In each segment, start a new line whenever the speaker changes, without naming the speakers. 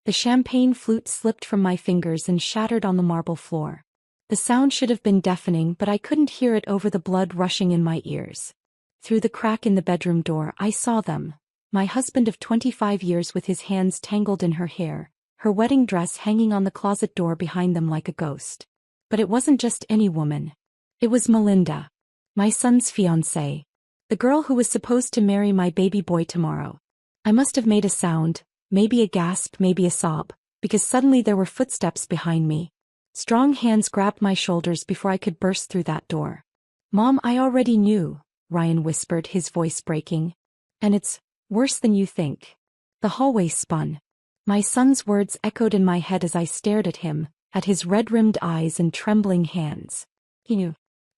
The champagne flute slipped from my fingers and shattered on the marble floor. The sound should have been deafening, but I couldn't hear it over the blood rushing in my ears. Through the crack in the bedroom door, I saw them. My husband of 25 years with his hands tangled in her hair, her wedding dress hanging on the closet door behind them like a ghost. But it wasn't just any woman. It was Melinda. My son's fiancée. The girl who was supposed to marry my baby boy tomorrow. I must have made a sound, maybe a gasp, maybe a sob, because suddenly there were footsteps behind me. Strong hands grabbed my shoulders before I could burst through that door. "Mom, I already knew," Ryan whispered, his voice breaking. "And it's worse than you think." The hallway spun. My son's words echoed in my head as I stared at him, at his red-rimmed eyes and trembling hands. He knew.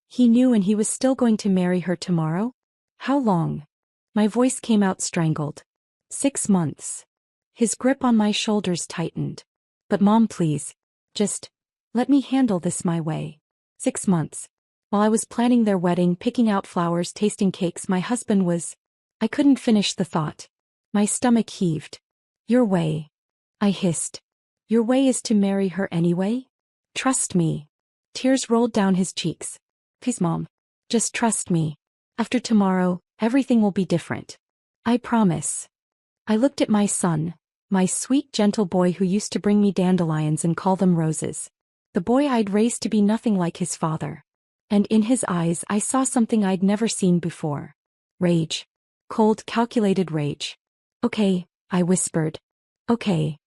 He knew, and he was still going to marry her tomorrow? How long? My voice came out strangled. 6 months. His grip on my shoulders tightened. "But Mom, please. Just let me handle this my way." 6 months. While I was planning their wedding, picking out flowers, tasting cakes, my husband was... I couldn't finish the thought. My stomach heaved. "Your way," I hissed. "Your way is to marry her anyway? Trust me." Tears rolled down his cheeks. "Please, Mom. Just trust me. After tomorrow, everything will be different. I promise." I looked at my son, my sweet, gentle boy who used to bring me dandelions and call them roses. The boy I'd raised to be nothing like his father. And in his eyes I saw something I'd never seen before. Rage. Cold, calculated rage. "Okay," I whispered. "Okay."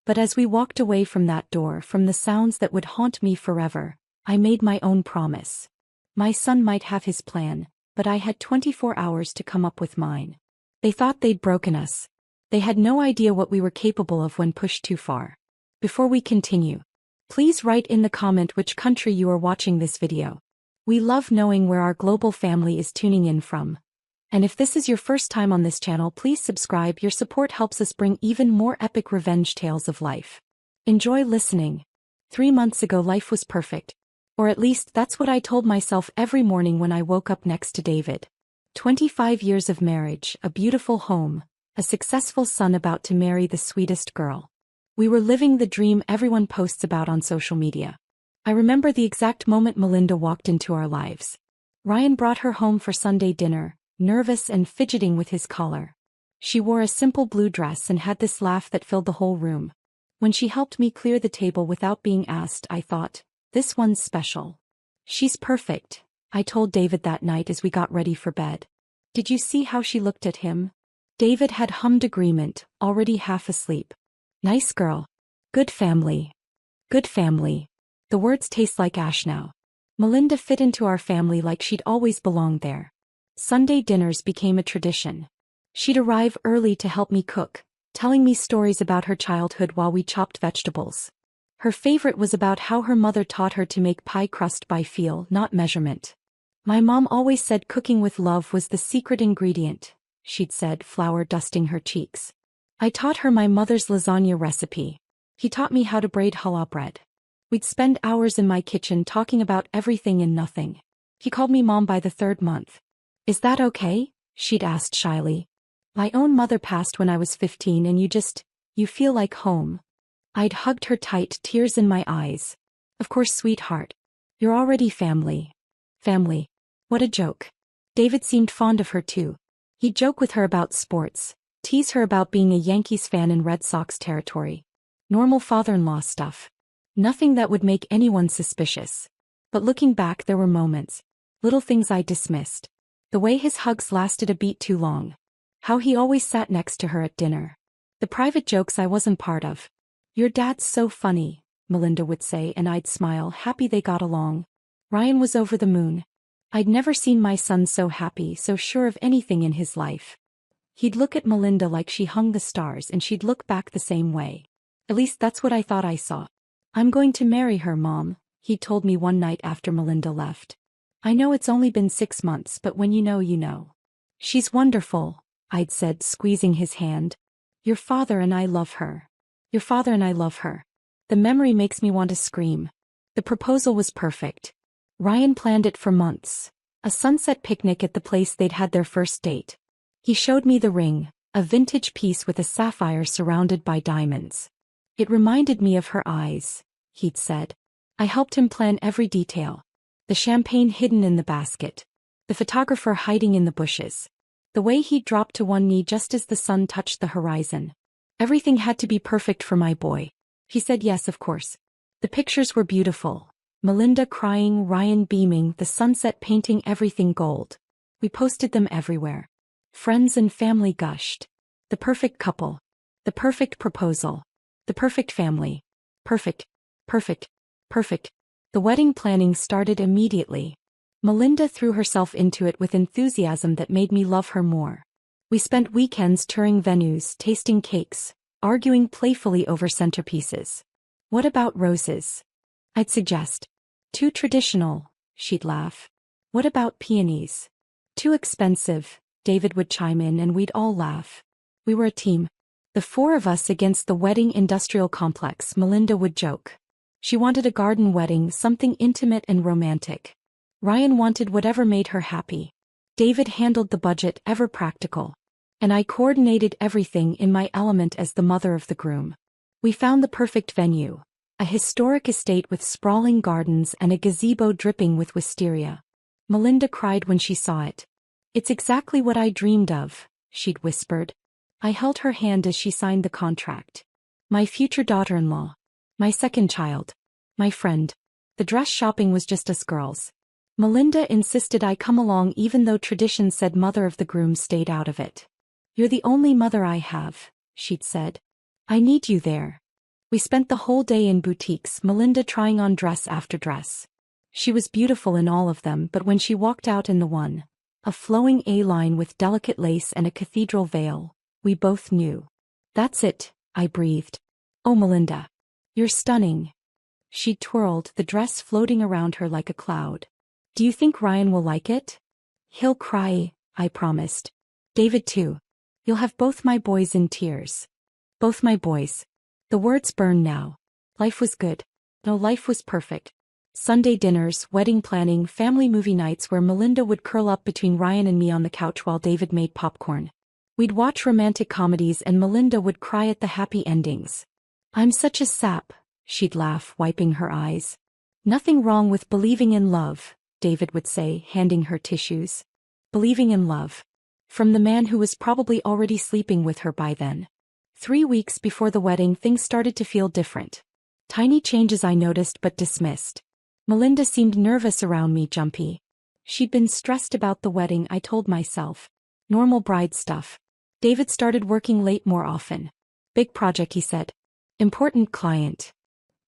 But as we walked away from that door, from the sounds that would haunt me forever, I made my own promise. My son might have his plan, but I had 24 hours to come up with mine. They thought they'd broken us. They had no idea what we were capable of when pushed too far. Before we continue, please write in the comment which country you are watching this video. We love knowing where our global family is tuning in from. And if this is your first time on this channel, please subscribe. Your support helps us bring even more epic revenge tales of life. Enjoy listening. 3 months ago, life was perfect. Or at least that's what I told myself every morning when I woke up next to David. 25 years of marriage, a beautiful home, a successful son about to marry the sweetest girl. We were living the dream everyone posts about on social media. I remember the exact moment Melinda walked into our lives. Ryan brought her home for Sunday dinner, nervous and fidgeting with his collar. She wore a simple blue dress and had this laugh that filled the whole room. When she helped me clear the table without being asked, I thought, this one's special. She's perfect, I told David that night as we got ready for bed. Did you see how she looked at him? David had hummed agreement, already half asleep. Nice girl. Good family. Good family. The words taste like ash now. Melinda fit into our family like she'd always belonged there. Sunday dinners became a tradition. She'd arrive early to help me cook, telling me stories about her childhood while we chopped vegetables. Her favorite was about how her mother taught her to make pie crust by feel, not measurement. My mom always said cooking with love was the secret ingredient, she'd said, flour dusting her cheeks. I taught her my mother's lasagna recipe. He taught me how to braid challah bread. We'd spend hours in my kitchen talking about everything and nothing. He called me Mom by the 3rd month. Is that okay? She'd asked shyly. My own mother passed when I was 15 and you feel like home. I'd hugged her tight, tears in my eyes. Of course, sweetheart. You're already family. Family. What a joke. David seemed fond of her too. He'd joke with her about sports, tease her about being a Yankees fan in Red Sox territory. Normal father-in-law stuff. Nothing that would make anyone suspicious. But looking back, there were moments. Little things I dismissed. The way his hugs lasted a beat too long. How he always sat next to her at dinner. The private jokes I wasn't part of. Your dad's so funny, Melinda would say, and I'd smile, happy they got along. Ryan was over the moon. I'd never seen my son so happy, so sure of anything in his life. He'd look at Melinda like she hung the stars, and she'd look back the same way. At least that's what I thought I saw. I'm going to marry her, Mom, he told me one night after Melinda left. I know it's only been 6 months, but when you know, you know. She's wonderful, I'd said, squeezing his hand. Your father and I love her. Your father and I love her. The memory makes me want to scream. The proposal was perfect. Ryan planned it for months. A sunset picnic at the place they'd had their first date. He showed me the ring, a vintage piece with a sapphire surrounded by diamonds. It reminded me of her eyes, he'd said. I helped him plan every detail. The champagne hidden in the basket. The photographer hiding in the bushes. The way he dropped to one knee just as the sun touched the horizon. Everything had to be perfect for my boy. He said yes, of course. The pictures were beautiful. Melinda crying, Ryan beaming, the sunset painting everything gold. We posted them everywhere. Friends and family gushed. The perfect couple. The perfect proposal. The perfect family. Perfect. Perfect. Perfect. The wedding planning started immediately. Melinda threw herself into it with enthusiasm that made me love her more. We spent weekends touring venues, tasting cakes, arguing playfully over centerpieces. What about roses? I'd suggest. Too traditional, she'd laugh. What about peonies? Too expensive, David would chime in and we'd all laugh. We were a team. The four of us against the wedding industrial complex, Melinda would joke. She wanted a garden wedding, something intimate and romantic. Ryan wanted whatever made her happy. David handled the budget, ever practical. And I coordinated everything in my element as the mother of the groom. We found the perfect venue. A historic estate with sprawling gardens and a gazebo dripping with wisteria. Melinda cried when she saw it. It's exactly what I dreamed of, she'd whispered. I held her hand as she signed the contract. My future daughter-in-law. My second child. My friend. The dress shopping was just us girls. Melinda insisted I come along even though tradition said mother of the groom stayed out of it. You're the only mother I have, she'd said. I need you there. We spent the whole day in boutiques, Melinda trying on dress after dress. She was beautiful in all of them, but when she walked out in the one, a flowing A-line with delicate lace and a cathedral veil, we both knew. That's it, I breathed. Oh Melinda. You're stunning. She twirled, the dress floating around her like a cloud. Do you think Ryan will like it? He'll cry, I promised. David too. You'll have both my boys in tears. Both my boys. The words burn now. Life was good. No, life was perfect. Sunday dinners, wedding planning, family movie nights where Melinda would curl up between Ryan and me on the couch while David made popcorn. We'd watch romantic comedies and Melinda would cry at the happy endings. I'm such a sap, she'd laugh, wiping her eyes. Nothing wrong with believing in love, David would say, handing her tissues. Believing in love. From the man who was probably already sleeping with her by then. 3 weeks before the wedding, things started to feel different. Tiny changes I noticed but dismissed. Melinda seemed nervous around me, jumpy. She'd been stressed about the wedding, I told myself. Normal bride stuff. David started working late more often. Big project, he said. Important client.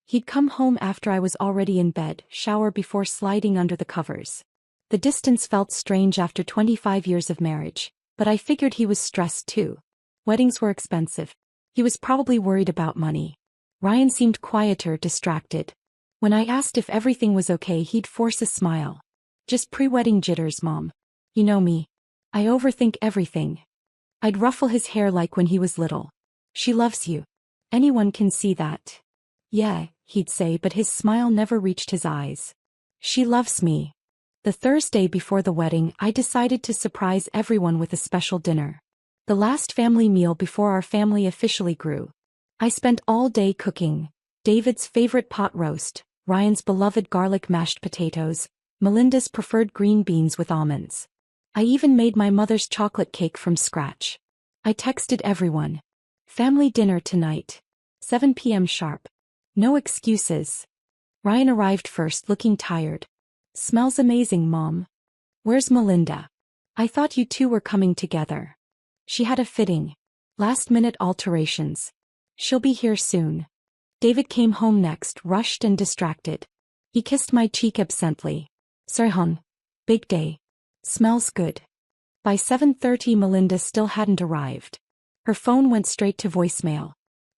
He'd come home after I was already in bed, shower before sliding under the covers. The distance felt strange after 25 years of marriage, but I figured he was stressed too. Weddings were expensive. He was probably worried about money. Ryan seemed quieter, distracted. When I asked if everything was okay, he'd force a smile. Just pre-wedding jitters, Mom. You know me. I overthink everything. I'd ruffle his hair like when he was little. She loves you. Anyone can see that. Yeah, he'd say, but his smile never reached his eyes. She loves me. The Thursday before the wedding, I decided to surprise everyone with a special dinner. The last family meal before our family officially grew. I spent all day cooking. David's favorite pot roast, Ryan's beloved garlic mashed potatoes, Melinda's preferred green beans with almonds. I even made my mother's chocolate cake from scratch. I texted everyone. Family dinner tonight. 7 p.m. sharp. No excuses. Ryan arrived first, looking tired. Smells amazing, Mom. Where's Melinda? I thought you two were coming together. She had a fitting. Last-minute alterations. She'll be here soon. David came home next, rushed and distracted. He kissed my cheek absently. Sorry, hon. Big day. Smells good. By 7:30 Melinda still hadn't arrived. Her phone went straight to voicemail.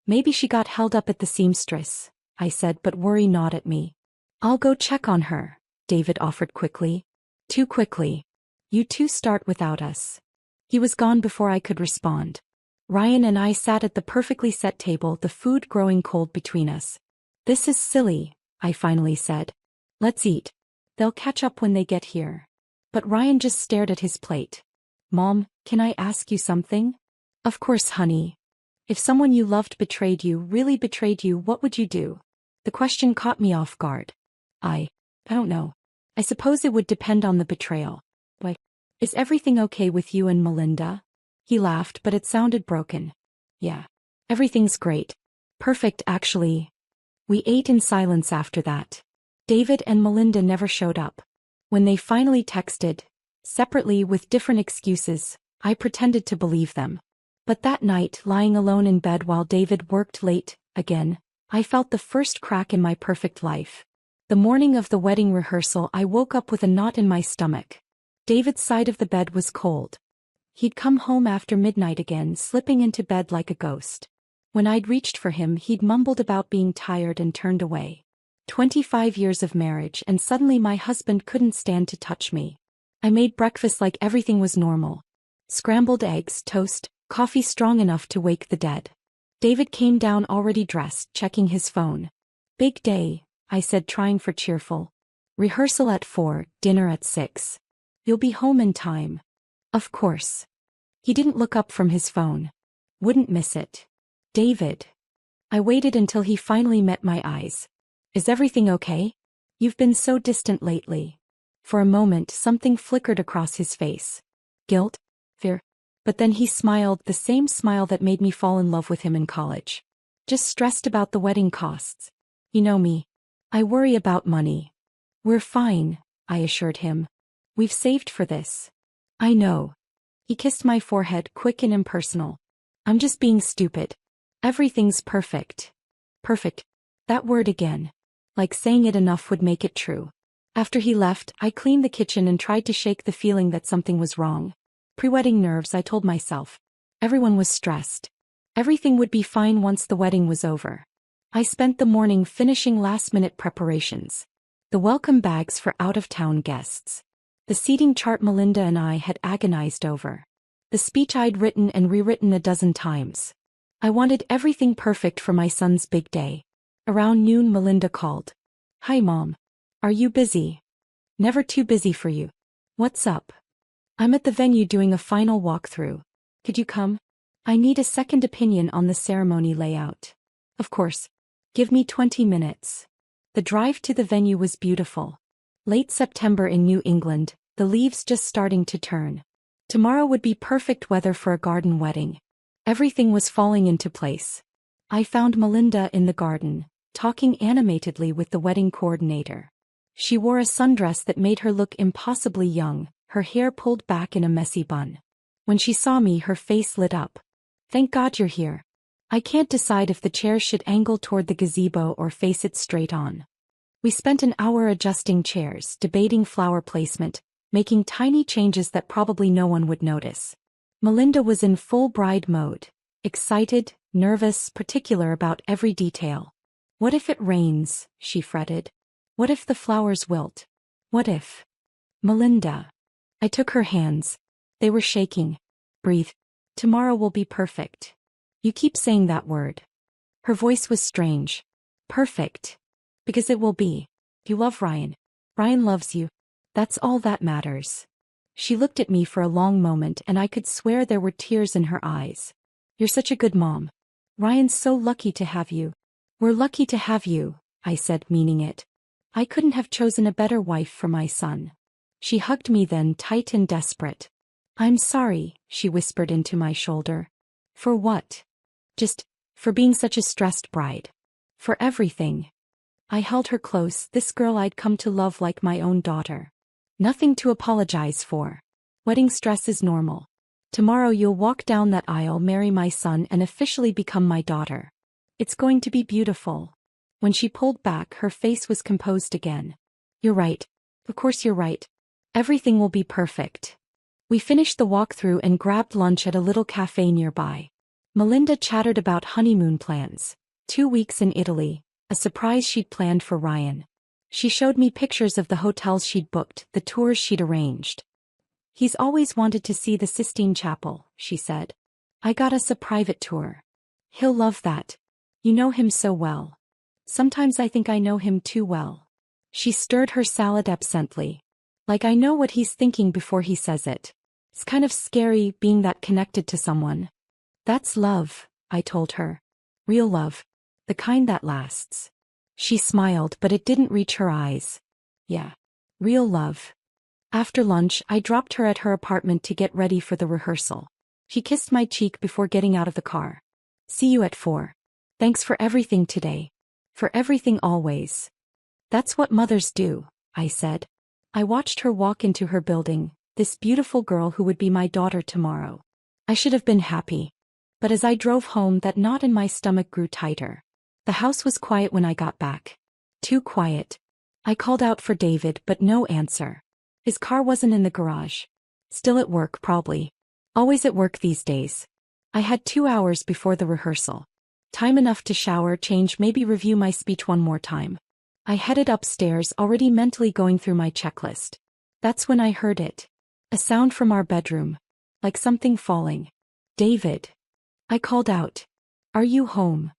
Maybe she got held up at the seamstress, I said, but worry not at me. I'll go check on her, David offered quickly. Too quickly. You two start without us. He was gone before I could respond. Ryan and I sat at the perfectly set table, the food growing cold between us. This is silly, I finally said. Let's eat. They'll catch up when they get here. But Ryan just stared at his plate. Mom, can I ask you something? Of course, honey. If someone you loved betrayed you, really betrayed you, what would you do? The question caught me off guard. I don't know. I suppose it would depend on the betrayal. But, is everything okay with you and Melinda? He laughed, but it sounded broken. Yeah. Everything's great. Perfect, actually. We ate in silence after that. David and Melinda never showed up. When they finally texted, separately with different excuses, I pretended to believe them. But that night, lying alone in bed while David worked late, again, I felt the first crack in my perfect life. The morning of the wedding rehearsal, I woke up with a knot in my stomach. David's side of the bed was cold. He'd come home after midnight again, slipping into bed like a ghost. When I'd reached for him, he'd mumbled about being tired and turned away. 25 years of marriage, and suddenly my husband couldn't stand to touch me. I made breakfast like everything was normal. Scrambled eggs, toast, coffee strong enough to wake the dead. David came down already dressed, checking his phone. Big day, I said, trying for cheerful. Rehearsal at 4, dinner at 6. You'll be home in time. Of course. He didn't look up from his phone. Wouldn't miss it. David. I waited until he finally met my eyes. Is everything okay? You've been so distant lately. For a moment, something flickered across his face. Guilt? Fear? But then he smiled, the same smile that made me fall in love with him in college. Just stressed about the wedding costs. You know me. I worry about money. We're fine, I assured him. We've saved for this. I know. He kissed my forehead, quick and impersonal. I'm just being stupid. Everything's perfect. Perfect. That word again. Like saying it enough would make it true. After he left, I cleaned the kitchen and tried to shake the feeling that something was wrong. Pre-wedding nerves, I told myself. Everyone was stressed. Everything would be fine once the wedding was over. I spent the morning finishing last-minute preparations. The welcome bags for out-of-town guests. The seating chart Melinda and I had agonized over. The speech I'd written and rewritten a dozen times. I wanted everything perfect for my son's big day. Around noon, Melinda called. Hi, Mom. Are you busy? Never too busy for you. What's up? I'm at the venue doing a final walkthrough. Could you come? I need a second opinion on the ceremony layout. Of course. Give me 20 minutes. The drive to the venue was beautiful. Late September in New England, the leaves just starting to turn. Tomorrow would be perfect weather for a garden wedding. Everything was falling into place. I found Melinda in the garden, talking animatedly with the wedding coordinator. She wore a sundress that made her look impossibly young, her hair pulled back in a messy bun. When she saw me, her face lit up. Thank God you're here. I can't decide if the chairs should angle toward the gazebo or face it straight on. We spent an hour adjusting chairs, debating flower placement, making tiny changes that probably no one would notice. Melinda was in full bride mode, excited, nervous, particular about every detail. What if it rains? She fretted. What if the flowers wilt? What if? Melinda. I took her hands. They were shaking. Breathe. Tomorrow will be perfect. You keep saying that word. Her voice was strange. Perfect. Because it will be. You love Ryan. Ryan loves you. That's all that matters. She looked at me for a long moment and I could swear there were tears in her eyes. You're such a good mom. Ryan's so lucky to have you. We're lucky to have you, I said, meaning it. I couldn't have chosen a better wife for my son. She hugged me then, tight and desperate. I'm sorry, she whispered into my shoulder. For what? Just, for being such a stressed bride. For everything. I held her close, this girl I'd come to love like my own daughter. Nothing to apologize for. Wedding stress is normal. Tomorrow you'll walk down that aisle, marry my son, and officially become my daughter. It's going to be beautiful. When she pulled back, her face was composed again. You're right. Of course you're right. Everything will be perfect. We finished the walkthrough and grabbed lunch at a little cafe nearby. Melinda chattered about honeymoon plans. 2 weeks in Italy, a surprise she'd planned for Ryan. She showed me pictures of the hotels she'd booked, the tours she'd arranged. He's always wanted to see the Sistine Chapel, she said. I got us a private tour. He'll love that. You know him so well. Sometimes I think I know him too well. She stirred her salad absently. Like I know what he's thinking before he says it. It's kind of scary being that connected to someone. That's love, I told her. Real love. The kind that lasts. She smiled, but it didn't reach her eyes. Yeah. Real love. After lunch, I dropped her at her apartment to get ready for the rehearsal. She kissed my cheek before getting out of the car. See you at 4. Thanks for everything today. For everything always. That's what mothers do, I said. I watched her walk into her building, this beautiful girl who would be my daughter tomorrow. I should have been happy. But as I drove home, that knot in my stomach grew tighter. The house was quiet when I got back. Too quiet. I called out for David, but no answer. His car wasn't in the garage. Still at work, probably. Always at work these days. I had 2 hours before the rehearsal. Time enough to shower, change, maybe review my speech one more time. I headed upstairs, already mentally going through my checklist. That's when I heard it. A sound from our bedroom. Like something falling. David. I called out. Are you home?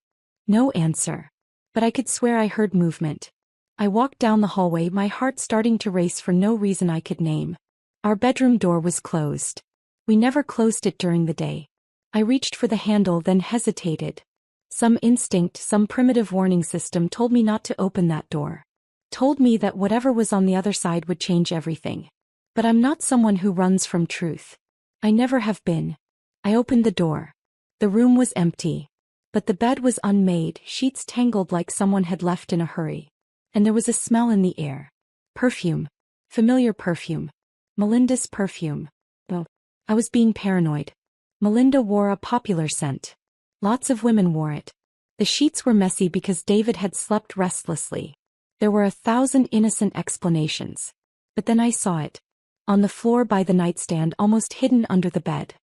No answer. But I could swear I heard movement. I walked down the hallway, my heart starting to race for no reason I could name. Our bedroom door was closed. We never closed it during the day. I reached for the handle, then hesitated. Some instinct, some primitive warning system told me not to open that door. Told me that whatever was on the other side would change everything. But I'm not someone who runs from truth. I never have been. I opened the door. The room was empty. But the bed was unmade, sheets tangled like someone had left in a hurry. And there was a smell in the air. Perfume. Familiar perfume. Melinda's perfume. Oh, I was being paranoid. Melinda wore a popular scent. Lots of women wore it. The sheets were messy because David had slept restlessly. There were 1,000 innocent explanations. But then I saw it. On the floor by the nightstand, almost hidden under the bed.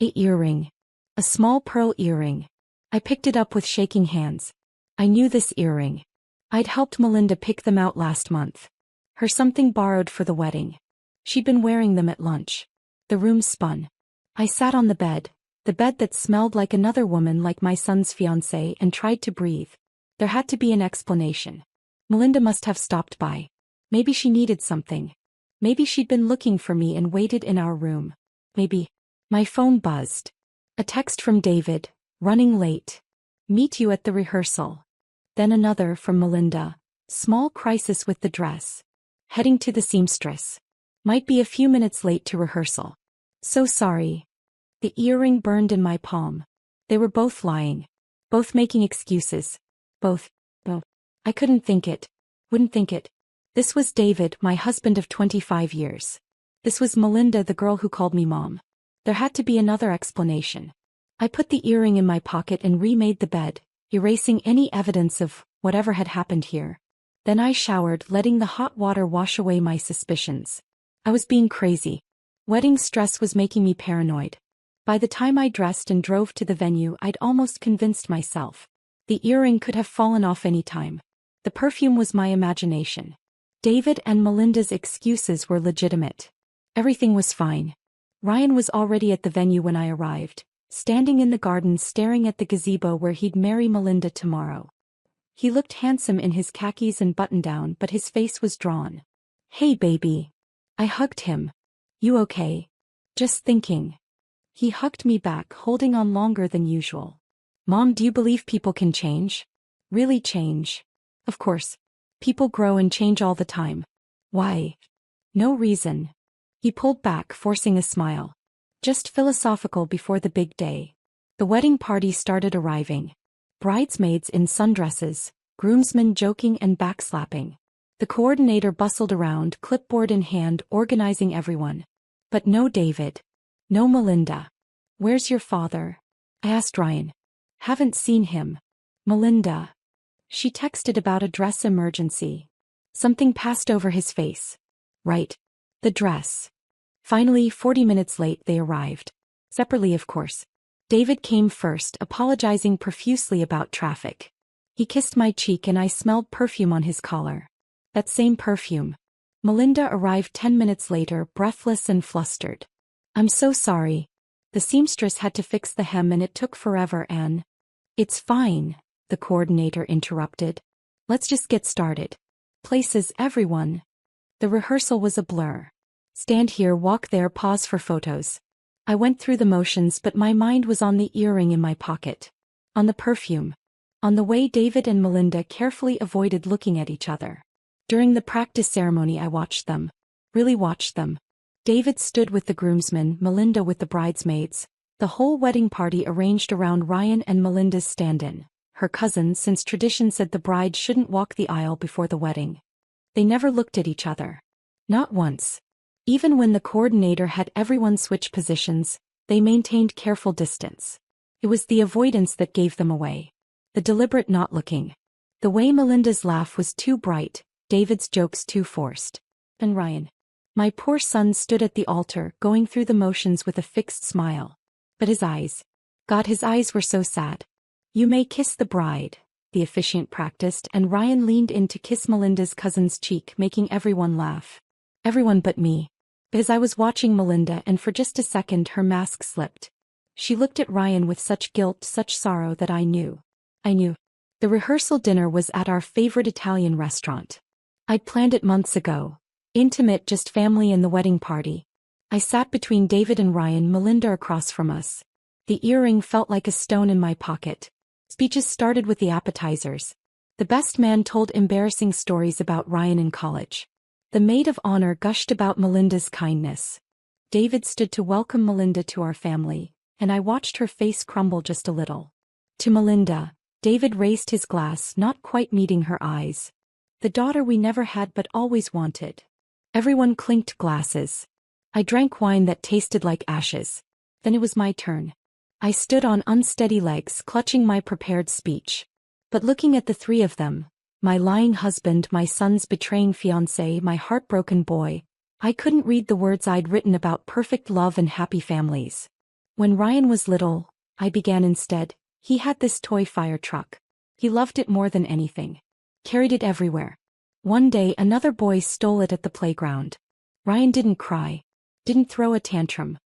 An earring. A small pearl earring. I picked it up with shaking hands. I knew this earring. I'd helped Melinda pick them out last month. Her something borrowed for the wedding. She'd been wearing them at lunch. The room spun. I sat on the bed that smelled like another woman, like my son's fiancée, and tried to breathe. There had to be an explanation. Melinda must have stopped by. Maybe she needed something. Maybe she'd been looking for me and waited in our room. Maybe. My phone buzzed. A text from David, running late. Meet you at the rehearsal. Then another from Melinda. Small crisis with the dress. Heading to the seamstress. Might be a few minutes late to rehearsal. So sorry. The earring burned in my palm. They were both lying. Both making excuses. Both. I couldn't think it. Wouldn't think it. This was David, my husband of 25 years. This was Melinda, the girl who called me mom. There had to be another explanation. I put the earring in my pocket and remade the bed, erasing any evidence of whatever had happened here. Then I showered, letting the hot water wash away my suspicions. I was being crazy. Wedding stress was making me paranoid. By the time I dressed and drove to the venue, I'd almost convinced myself. The earring could have fallen off any time. The perfume was my imagination. David and Melinda's excuses were legitimate. Everything was fine. Ryan was already at the venue when I arrived, standing in the garden staring at the gazebo where he'd marry Melinda tomorrow. He looked handsome in his khakis and button-down, but his face was drawn. Hey baby. I hugged him. You okay? Just thinking. He hugged me back, holding on longer than usual. Mom, do you believe people can change? Really change? Of course. People grow and change all the time. Why? No reason. He pulled back, forcing a smile. Just philosophical before the big day. The wedding party started arriving. Bridesmaids in sundresses, groomsmen joking and backslapping. The coordinator bustled around, clipboard in hand, organizing everyone. But no David. No Melinda. Where's your father? I asked Ryan. Haven't seen him. Melinda. She texted about a dress emergency. Something passed over his face. Right. The dress. Finally, 40 minutes late, they arrived. Separately, of course. David came first, apologizing profusely about traffic. He kissed my cheek and I smelled perfume on his collar. That same perfume. Melinda arrived 10 minutes later, breathless and flustered. I'm so sorry. The seamstress had to fix the hem and it took forever, Anne. It's fine, the coordinator interrupted. Let's just get started. Places, everyone. The rehearsal was a blur. Stand here, walk there, pause for photos. I went through the motions, but my mind was on the earring in my pocket. On the perfume. On the way David and Melinda carefully avoided looking at each other. During the practice ceremony I watched them. Really watched them. David stood with the groomsmen, Melinda with the bridesmaids. The whole wedding party arranged around Ryan and Melinda's stand-in, her cousin, since tradition said the bride shouldn't walk the aisle before the wedding. They never looked at each other. Not once. Even when the coordinator had everyone switch positions, they maintained careful distance. It was the avoidance that gave them away. The deliberate not looking. The way Melinda's laugh was too bright, David's jokes too forced. And Ryan. My poor son stood at the altar, going through the motions with a fixed smile. But his eyes. God, his eyes were so sad. You may kiss the bride, the officiant practiced, and Ryan leaned in to kiss Melinda's cousin's cheek, making everyone laugh. Everyone but me. Because I was watching Melinda, and for just a second her mask slipped. She looked at Ryan with such guilt, such sorrow, that I knew. The rehearsal dinner was at our favorite Italian restaurant. I'd planned it months ago. Intimate, just family and the wedding party. I sat between David and Ryan, Melinda across from us. The earring felt like a stone in my pocket. Speeches started with the appetizers. The best man told embarrassing stories about Ryan in college. The maid of honor gushed about Melinda's kindness. David stood to welcome Melinda to our family, and I watched her face crumble just a little. To Melinda, David raised his glass, not quite meeting her eyes. The daughter we never had but always wanted. Everyone clinked glasses. I drank wine that tasted like ashes. Then it was my turn. I stood on unsteady legs, clutching my prepared speech. But looking at the three of them, my lying husband, my son's betraying fiancé, my heartbroken boy, I couldn't read the words I'd written about perfect love and happy families. When Ryan was little, I began instead. He had this toy fire truck. He loved it more than anything. Carried it everywhere. One day another boy stole it at the playground. Ryan didn't cry. Didn't throw a tantrum.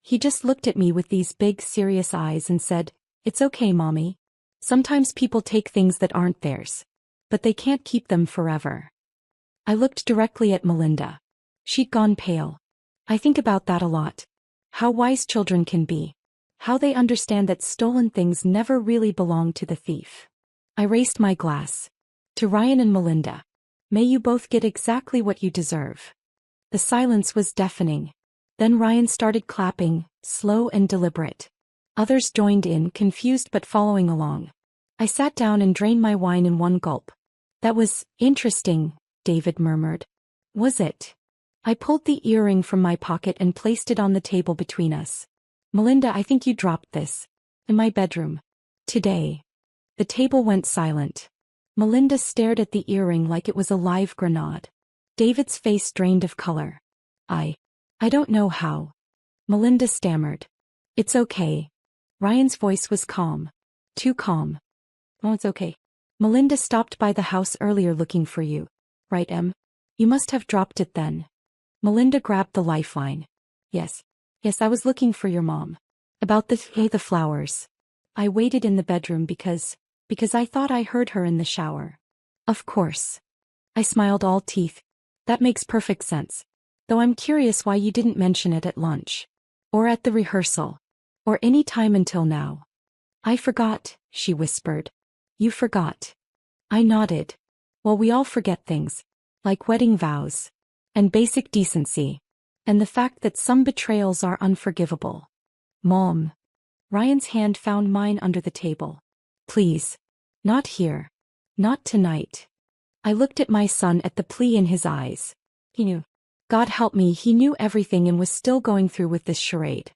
He just looked at me with these big, serious eyes and said, "It's okay, Mommy. Sometimes people take things that aren't theirs. But they can't keep them forever." I looked directly at Melinda. She'd gone pale. I think about that a lot. How wise children can be. How they understand that stolen things never really belong to the thief. I raised my glass. To Ryan and Melinda. May you both get exactly what you deserve. The silence was deafening. Then Ryan started clapping, slow and deliberate. Others joined in, confused but following along. I sat down and drained my wine in one gulp. "That was interesting," David murmured. "Was it?" I pulled the earring from my pocket and placed it on the table between us. "Melinda, I think you dropped this. In my bedroom. Today." The table went silent. Melinda stared at the earring like it was a live grenade. David's face drained of color. I don't know how." Melinda stammered. "It's okay." Ryan's voice was calm. Too calm. "Oh, it's okay. Melinda stopped by the house earlier looking for you. Right, Em? You must have dropped it then." Melinda grabbed the lifeline. Yes, I was looking for your mom. About the flowers. I waited in the bedroom because I thought I heard her in the shower." "Of course." I smiled all teeth. "That makes perfect sense. Though I'm curious why you didn't mention it at lunch. Or at the rehearsal. Or any time until now." "I forgot," she whispered. "You forgot." I nodded. Well, we all forget things. Like wedding vows. And basic decency. And the fact that some betrayals are unforgivable. "Mom." Ryan's hand found mine under the table. "Please. Not here. Not tonight." I looked at my son, at the plea in his eyes. He knew. God help me, he knew everything and was still going through with this charade.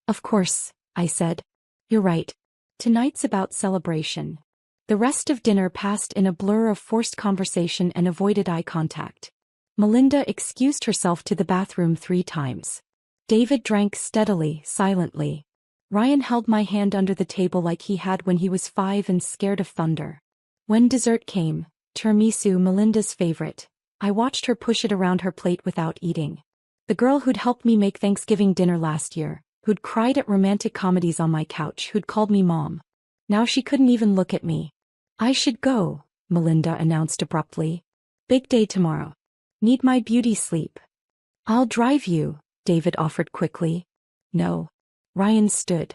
"Of course," I said. "You're right. Tonight's about celebration." The rest of dinner passed in a blur of forced conversation and avoided eye contact. Melinda excused herself to the bathroom 3 times. David drank steadily, silently. Ryan held my hand under the table like he had when he was 5 and scared of thunder. When dessert came, tiramisu, Melinda's favorite, I watched her push it around her plate without eating. The girl who'd helped me make Thanksgiving dinner last year, who'd cried at romantic comedies on my couch, who'd called me mom. Now she couldn't even look at me. "I should go," Melinda announced abruptly. "Big day tomorrow. Need my beauty sleep." "I'll drive you," David offered quickly. "No." Ryan stood.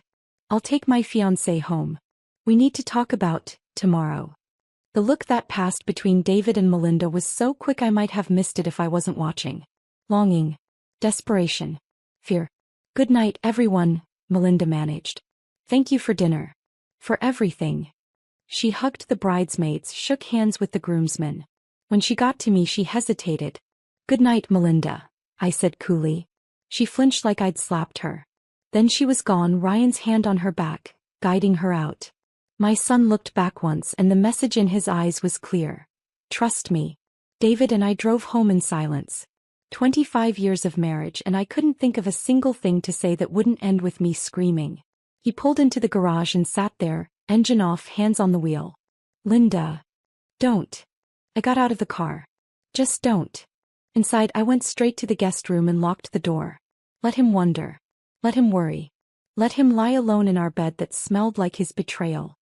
"I'll take my fiancé home." We need to talk about tomorrow. The look that passed between David and Melinda was so quick I might have missed it if I wasn't watching. Longing. Desperation. Fear. Good night, everyone, Melinda managed. Thank you for dinner. For everything. She hugged the bridesmaids, shook hands with the groomsmen. When she got to me, she hesitated. Good night, Melinda, I said coolly. She flinched like I'd slapped her. Then she was gone, Ryan's hand on her back, guiding her out. My son looked back once and the message in his eyes was clear. Trust me. David and I drove home in silence. 25 years of marriage and I couldn't think of a single thing to say that wouldn't end with me screaming. He pulled into the garage and sat there, engine off, hands on the wheel. Linda. Don't. I got out of the car. Just don't. Inside, I went straight to the guest room and locked the door. Let him wonder. Let him worry. Let him lie alone in our bed that smelled like his betrayal.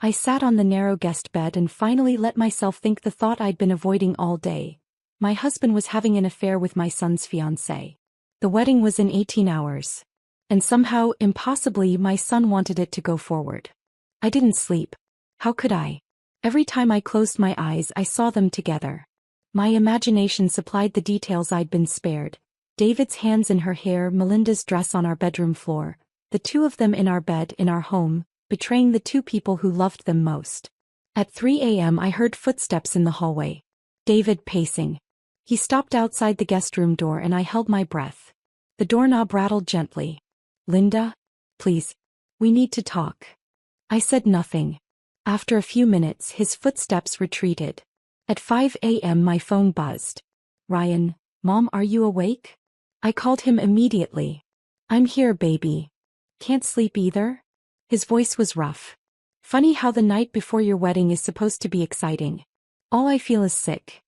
I sat on the narrow guest bed and finally let myself think the thought I'd been avoiding all day. My husband was having an affair with my son's fiancée. The wedding was in 18 hours. And somehow, impossibly, my son wanted it to go forward. I didn't sleep. How could I? Every time I closed my eyes, I saw them together. My imagination supplied the details I'd been spared. David's hands in her hair, Melinda's dress on our bedroom floor, the two of them in our bed in our home, betraying the two people who loved them most. At 3 a.m. I heard footsteps in the hallway. David pacing. He stopped outside the guest room door and I held my breath. The doorknob rattled gently. Linda? Please. We need to talk. I said nothing. After a few minutes, his footsteps retreated. At 5 a.m. my phone buzzed. Ryan, Mom, are you awake? I called him immediately. I'm here, baby. Can't sleep either? His voice was rough. Funny how the night before your wedding is supposed to be exciting. All I feel is sick.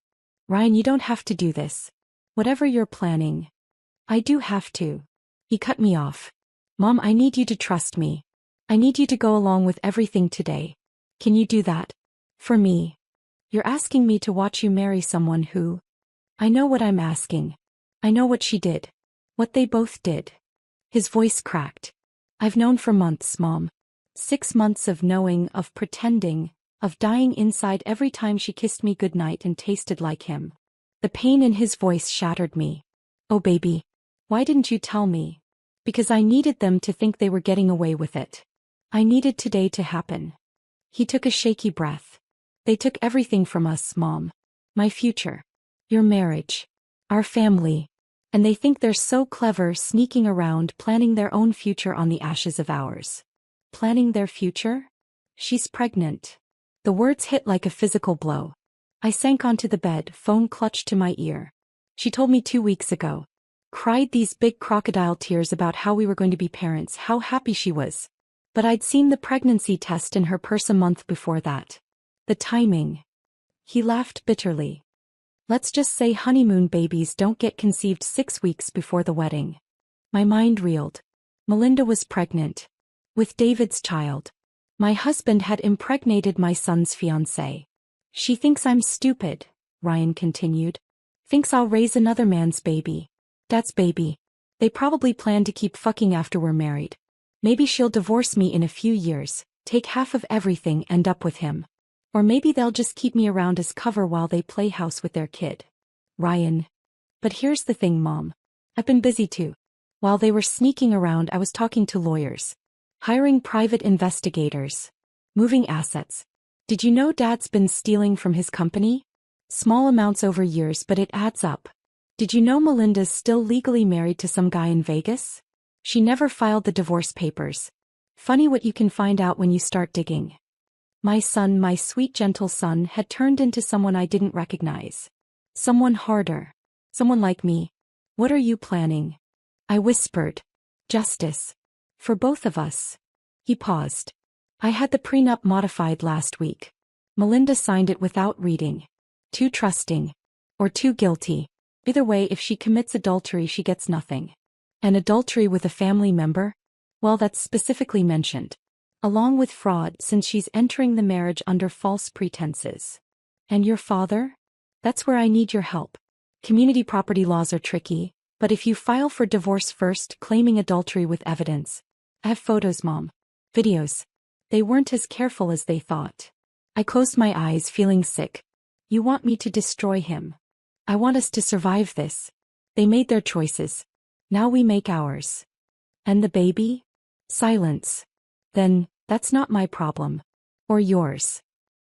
Ryan, you don't have to do this. Whatever you're planning. I do have to. He cut me off. Mom, I need you to trust me. I need you to go along with everything today. Can you do that? For me. You're asking me to watch you marry someone who... I know what I'm asking. I know what she did. What they both did. His voice cracked. I've known for months, Mom. 6 months of knowing, of pretending, of dying inside every time she kissed me goodnight and tasted like him. The pain in his voice shattered me. Oh baby. Why didn't you tell me? Because I needed them to think they were getting away with it. I needed today to happen. He took a shaky breath. They took everything from us, Mom. My future. Your marriage. Our family. And they think they're so clever, sneaking around, planning their own future on the ashes of ours. Planning their future? She's pregnant. The words hit like a physical blow. I sank onto the bed, phone clutched to my ear. She told me 2 weeks ago. Cried these big crocodile tears about how we were going to be parents, how happy she was. But I'd seen the pregnancy test in her purse a month before that. The timing. He laughed bitterly. Let's just say honeymoon babies don't get conceived 6 weeks before the wedding. My mind reeled. Melinda was pregnant. With David's child. My husband had impregnated my son's fiancée. She thinks I'm stupid, Ryan continued. Thinks I'll raise another man's baby. Dad's baby. They probably plan to keep fucking after we're married. Maybe she'll divorce me in a few years, take half of everything, end up with him. Or maybe they'll just keep me around as cover while they play house with their kid. Ryan. But here's the thing, Mom. I've been busy too. While they were sneaking around, I was talking to lawyers. Hiring private investigators. Moving assets. Did you know Dad's been stealing from his company? Small amounts over years, but it adds up. Did you know Melinda's still legally married to some guy in Vegas? She never filed the divorce papers. Funny what you can find out when you start digging. My son, my sweet gentle son, had turned into someone I didn't recognize. Someone harder. Someone like me. What are you planning? I whispered. Justice. For both of us. He paused. I had the prenup modified last week. Melinda signed it without reading. Too trusting. Or too guilty. Either way, if she commits adultery, she gets nothing. And adultery with a family member? Well, that's specifically mentioned. Along with fraud, since she's entering the marriage under false pretenses. And your father? That's where I need your help. Community property laws are tricky, but if you file for divorce first, claiming adultery with evidence. I have photos, Mom. Videos. They weren't as careful as they thought. I closed my eyes, feeling sick. You want me to destroy him? I want us to survive this. They made their choices. Now we make ours. And the baby? Silence. Then, that's not my problem. Or yours.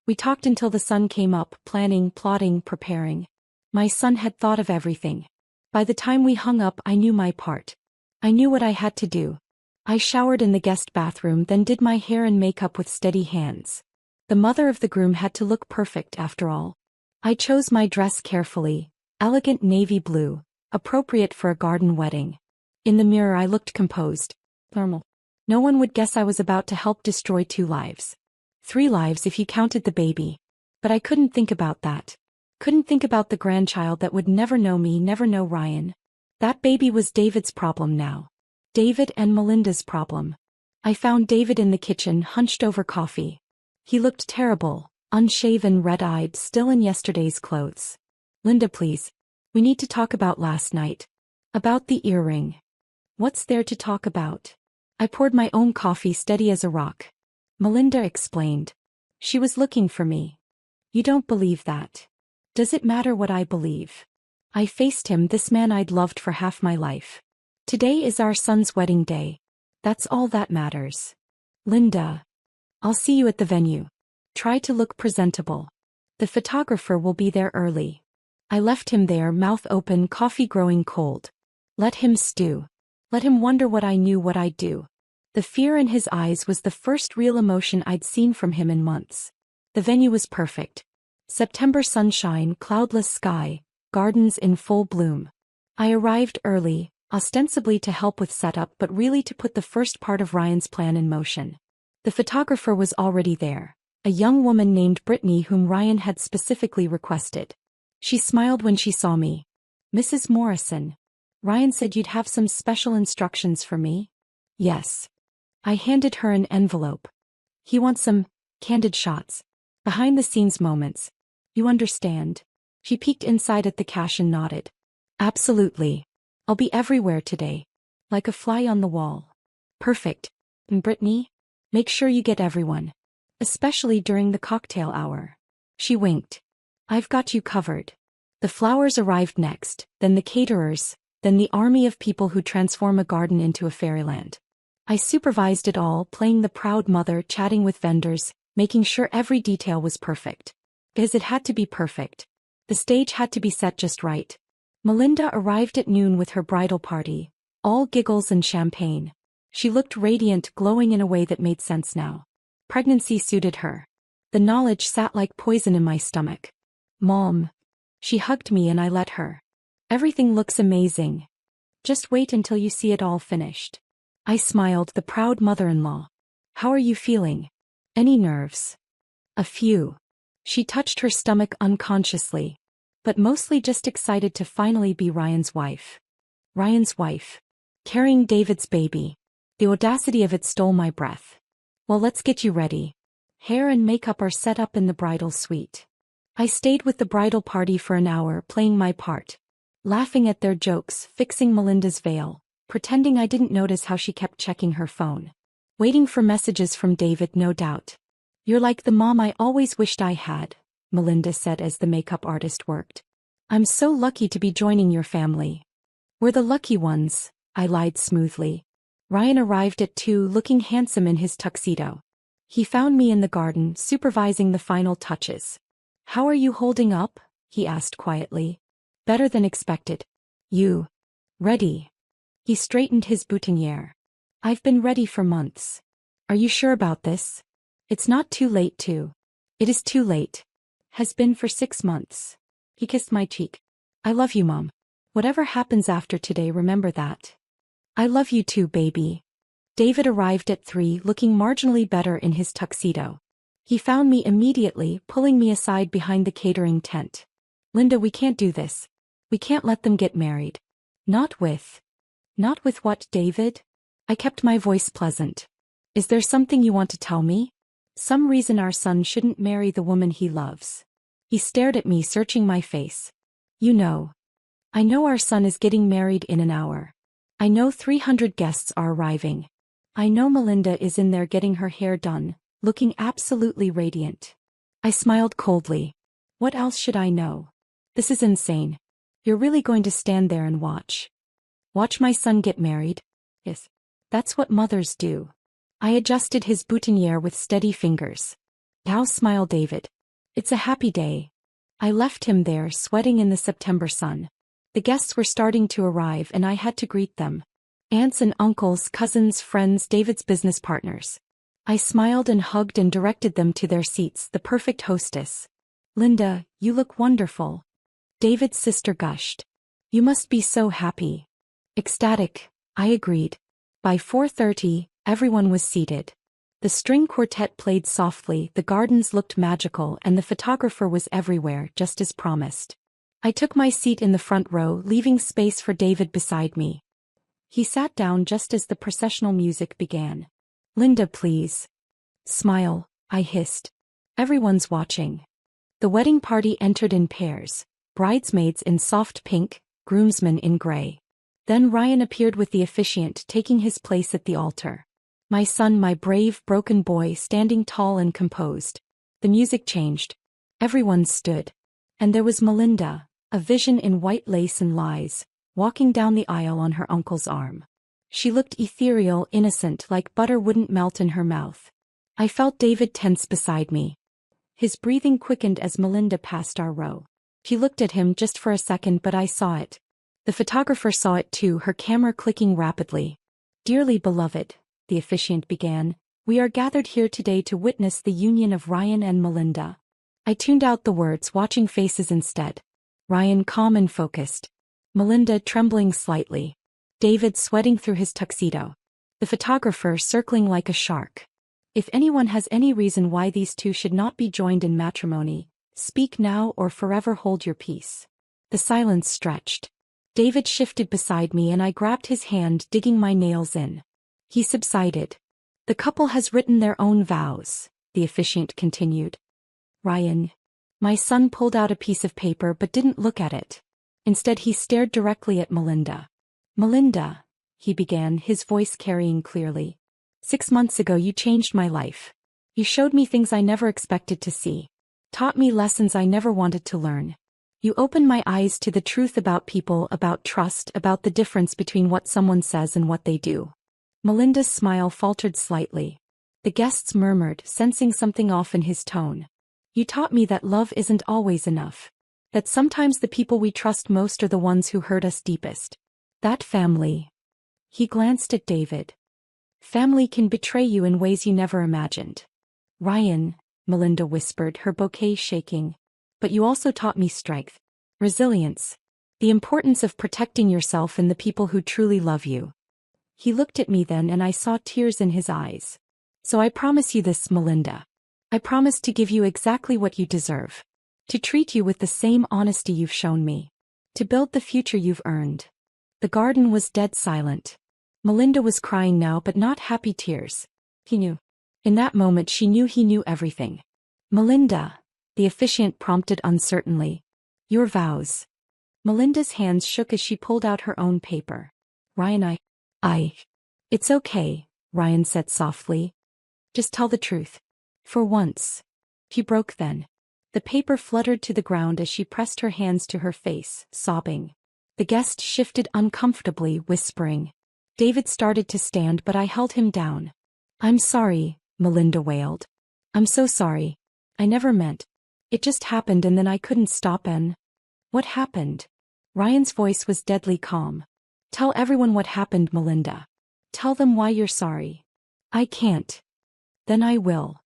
We talked until the sun came up, planning, plotting, preparing. My son had thought of everything. By the time we hung up, I knew my part. I knew what I had to do. I showered in the guest bathroom, then did my hair and makeup with steady hands. The mother of the groom had to look perfect after all. I chose my dress carefully, elegant navy blue, appropriate for a garden wedding. In the mirror I looked composed. Normal. No one would guess I was about to help destroy 2 lives. 3 lives if you counted the baby. But I couldn't think about that. Couldn't think about the grandchild that would never know me, never know Ryan. That baby was David's problem now. David and Melinda's problem. I found David in the kitchen, hunched over coffee. He looked terrible, unshaven, red-eyed, still in yesterday's clothes. Linda, please. We need to talk about last night. About the earring. What's there to talk about? I poured my own coffee, steady as a rock. Melinda explained. She was looking for me. You don't believe that. Does it matter what I believe? I faced him, this man I'd loved for half my life. Today is our son's wedding day. That's all that matters. Linda. I'll see you at the venue. Try to look presentable. The photographer will be there early. I left him there, mouth open, coffee growing cold. Let him stew. Let him wonder what I knew what I'd do. The fear in his eyes was the first real emotion I'd seen from him in months. The venue was perfect. September sunshine, cloudless sky, gardens in full bloom. I arrived early, ostensibly to help with setup but really to put the first part of Ryan's plan in motion. The photographer was already there, a young woman named Brittany whom Ryan had specifically requested. She smiled when she saw me. Mrs. Morrison. Ryan said you'd have some special instructions for me? Yes. I handed her an envelope. He wants some candid shots. Behind-the-scenes moments. You understand? She peeked inside at the cash and nodded. Absolutely. I'll be everywhere today. Like a fly on the wall. Perfect. And Brittany? Make sure you get everyone. Especially during the cocktail hour. She winked. I've got you covered. The flowers arrived next, then the caterers, then the army of people who transform a garden into a fairyland. I supervised it all, playing the proud mother, chatting with vendors, making sure every detail was perfect. Because it had to be perfect. The stage had to be set just right. Melinda arrived at noon with her bridal party, all giggles and champagne. She looked radiant, glowing in a way that made sense now. Pregnancy suited her. The knowledge sat like poison in my stomach. Mom. She hugged me and I let her. Everything looks amazing. Just wait until you see it all finished. I smiled, the proud mother-in-law. How are you feeling? Any nerves? A few. She touched her stomach unconsciously. But mostly just excited to finally be Ryan's wife. Ryan's wife. Carrying David's baby. The audacity of it stole my breath. Well, let's get you ready. Hair and makeup are set up in the bridal suite. I stayed with the bridal party for an hour, playing my part. Laughing at their jokes, fixing Melinda's veil, pretending I didn't notice how she kept checking her phone. Waiting for messages from David, no doubt. You're like the mom I always wished I had, Melinda said as the makeup artist worked. I'm so lucky to be joining your family. We're the lucky ones, I lied smoothly. Ryan arrived at 2, looking handsome in his tuxedo. He found me in the garden, supervising the final touches. How are you holding up? He asked quietly. Better than expected. You. Ready? He straightened his boutonniere. I've been ready for months. Are you sure about this? It's not too late to. It is too late. Has been for 6 months. He kissed my cheek. I love you, Mom. Whatever happens after today, remember that. I love you too, baby. David arrived at 3, looking marginally better in his tuxedo. He found me immediately, pulling me aside behind the catering tent. Linda, we can't do this. We can't let them get married. Not with what, David? I kept my voice pleasant. Is there something you want to tell me? Some reason our son shouldn't marry the woman he loves. He stared at me, searching my face. You know. I know our son is getting married in an hour. I know 300 guests are arriving. I know Melinda is in there getting her hair done, looking absolutely radiant. I smiled coldly. What else should I know? This is insane. You're really going to stand there and watch? Watch my son get married? Yes. That's what mothers do. I adjusted his boutonniere with steady fingers. How smiled David. It's a happy day. I left him there sweating in the September sun. The guests were starting to arrive and I had to greet them. Aunts and uncles, cousins, friends, David's business partners. I smiled and hugged and directed them to their seats, the perfect hostess. Linda, you look wonderful. David's sister gushed. You must be so happy. Ecstatic, I agreed. By 4:30, everyone was seated. The string quartet played softly, the gardens looked magical, and the photographer was everywhere, just as promised. I took my seat in the front row, leaving space for David beside me. He sat down just as the processional music began. Linda, please. Smile, I hissed. Everyone's watching. The wedding party entered in pairs, bridesmaids in soft pink, groomsmen in gray. Then Ryan appeared with the officiant, taking his place at the altar. My son, my brave, broken boy, standing tall and composed. The music changed. Everyone stood. And there was Melinda, a vision in white lace and lies, walking down the aisle on her uncle's arm. She looked ethereal, innocent, like butter wouldn't melt in her mouth. I felt David tense beside me. His breathing quickened as Melinda passed our row. She looked at him just for a second, but I saw it. The photographer saw it too, her camera clicking rapidly. Dearly beloved, the officiant began, we are gathered here today to witness the union of Ryan and Melinda. I tuned out the words, watching faces instead. Ryan calm and focused. Melinda trembling slightly. David sweating through his tuxedo. The photographer circling like a shark. If anyone has any reason why these two should not be joined in matrimony, speak now or forever hold your peace. The silence stretched. David shifted beside me and I grabbed his hand, digging my nails in. He subsided. The couple has written their own vows, the officiant continued. Ryan. My son pulled out a piece of paper but didn't look at it. Instead he stared directly at Melinda. Melinda, he began, his voice carrying clearly. 6 months ago you changed my life. You showed me things I never expected to see. Taught me lessons I never wanted to learn. You opened my eyes to the truth about people, about trust, about the difference between what someone says and what they do. Melinda's smile faltered slightly. The guests murmured, sensing something off in his tone. You taught me that love isn't always enough. That sometimes the people we trust most are the ones who hurt us deepest. That family. He glanced at David. Family can betray you in ways you never imagined. Ryan, Melinda whispered, her bouquet shaking. But you also taught me strength. Resilience. The importance of protecting yourself and the people who truly love you. He looked at me then and I saw tears in his eyes. So I promise you this, Melinda. I promise to give you exactly what you deserve. To treat you with the same honesty you've shown me. To build the future you've earned. The garden was dead silent. Melinda was crying now, but not happy tears. He knew. In that moment she knew he knew everything. Melinda, the officiant prompted uncertainly. Your vows. Melinda's hands shook as she pulled out her own paper. Ryan, It's okay, Ryan said softly. Just tell the truth. For once. He broke then. The paper fluttered to the ground as she pressed her hands to her face, sobbing. The guest shifted uncomfortably, whispering. David started to stand but I held him down. I'm sorry, Melinda wailed. I'm so sorry. I never meant. It just happened and then I couldn't stop and... What happened? Ryan's voice was deadly calm. Tell everyone what happened, Melinda. Tell them why you're sorry. I can't. Then I will.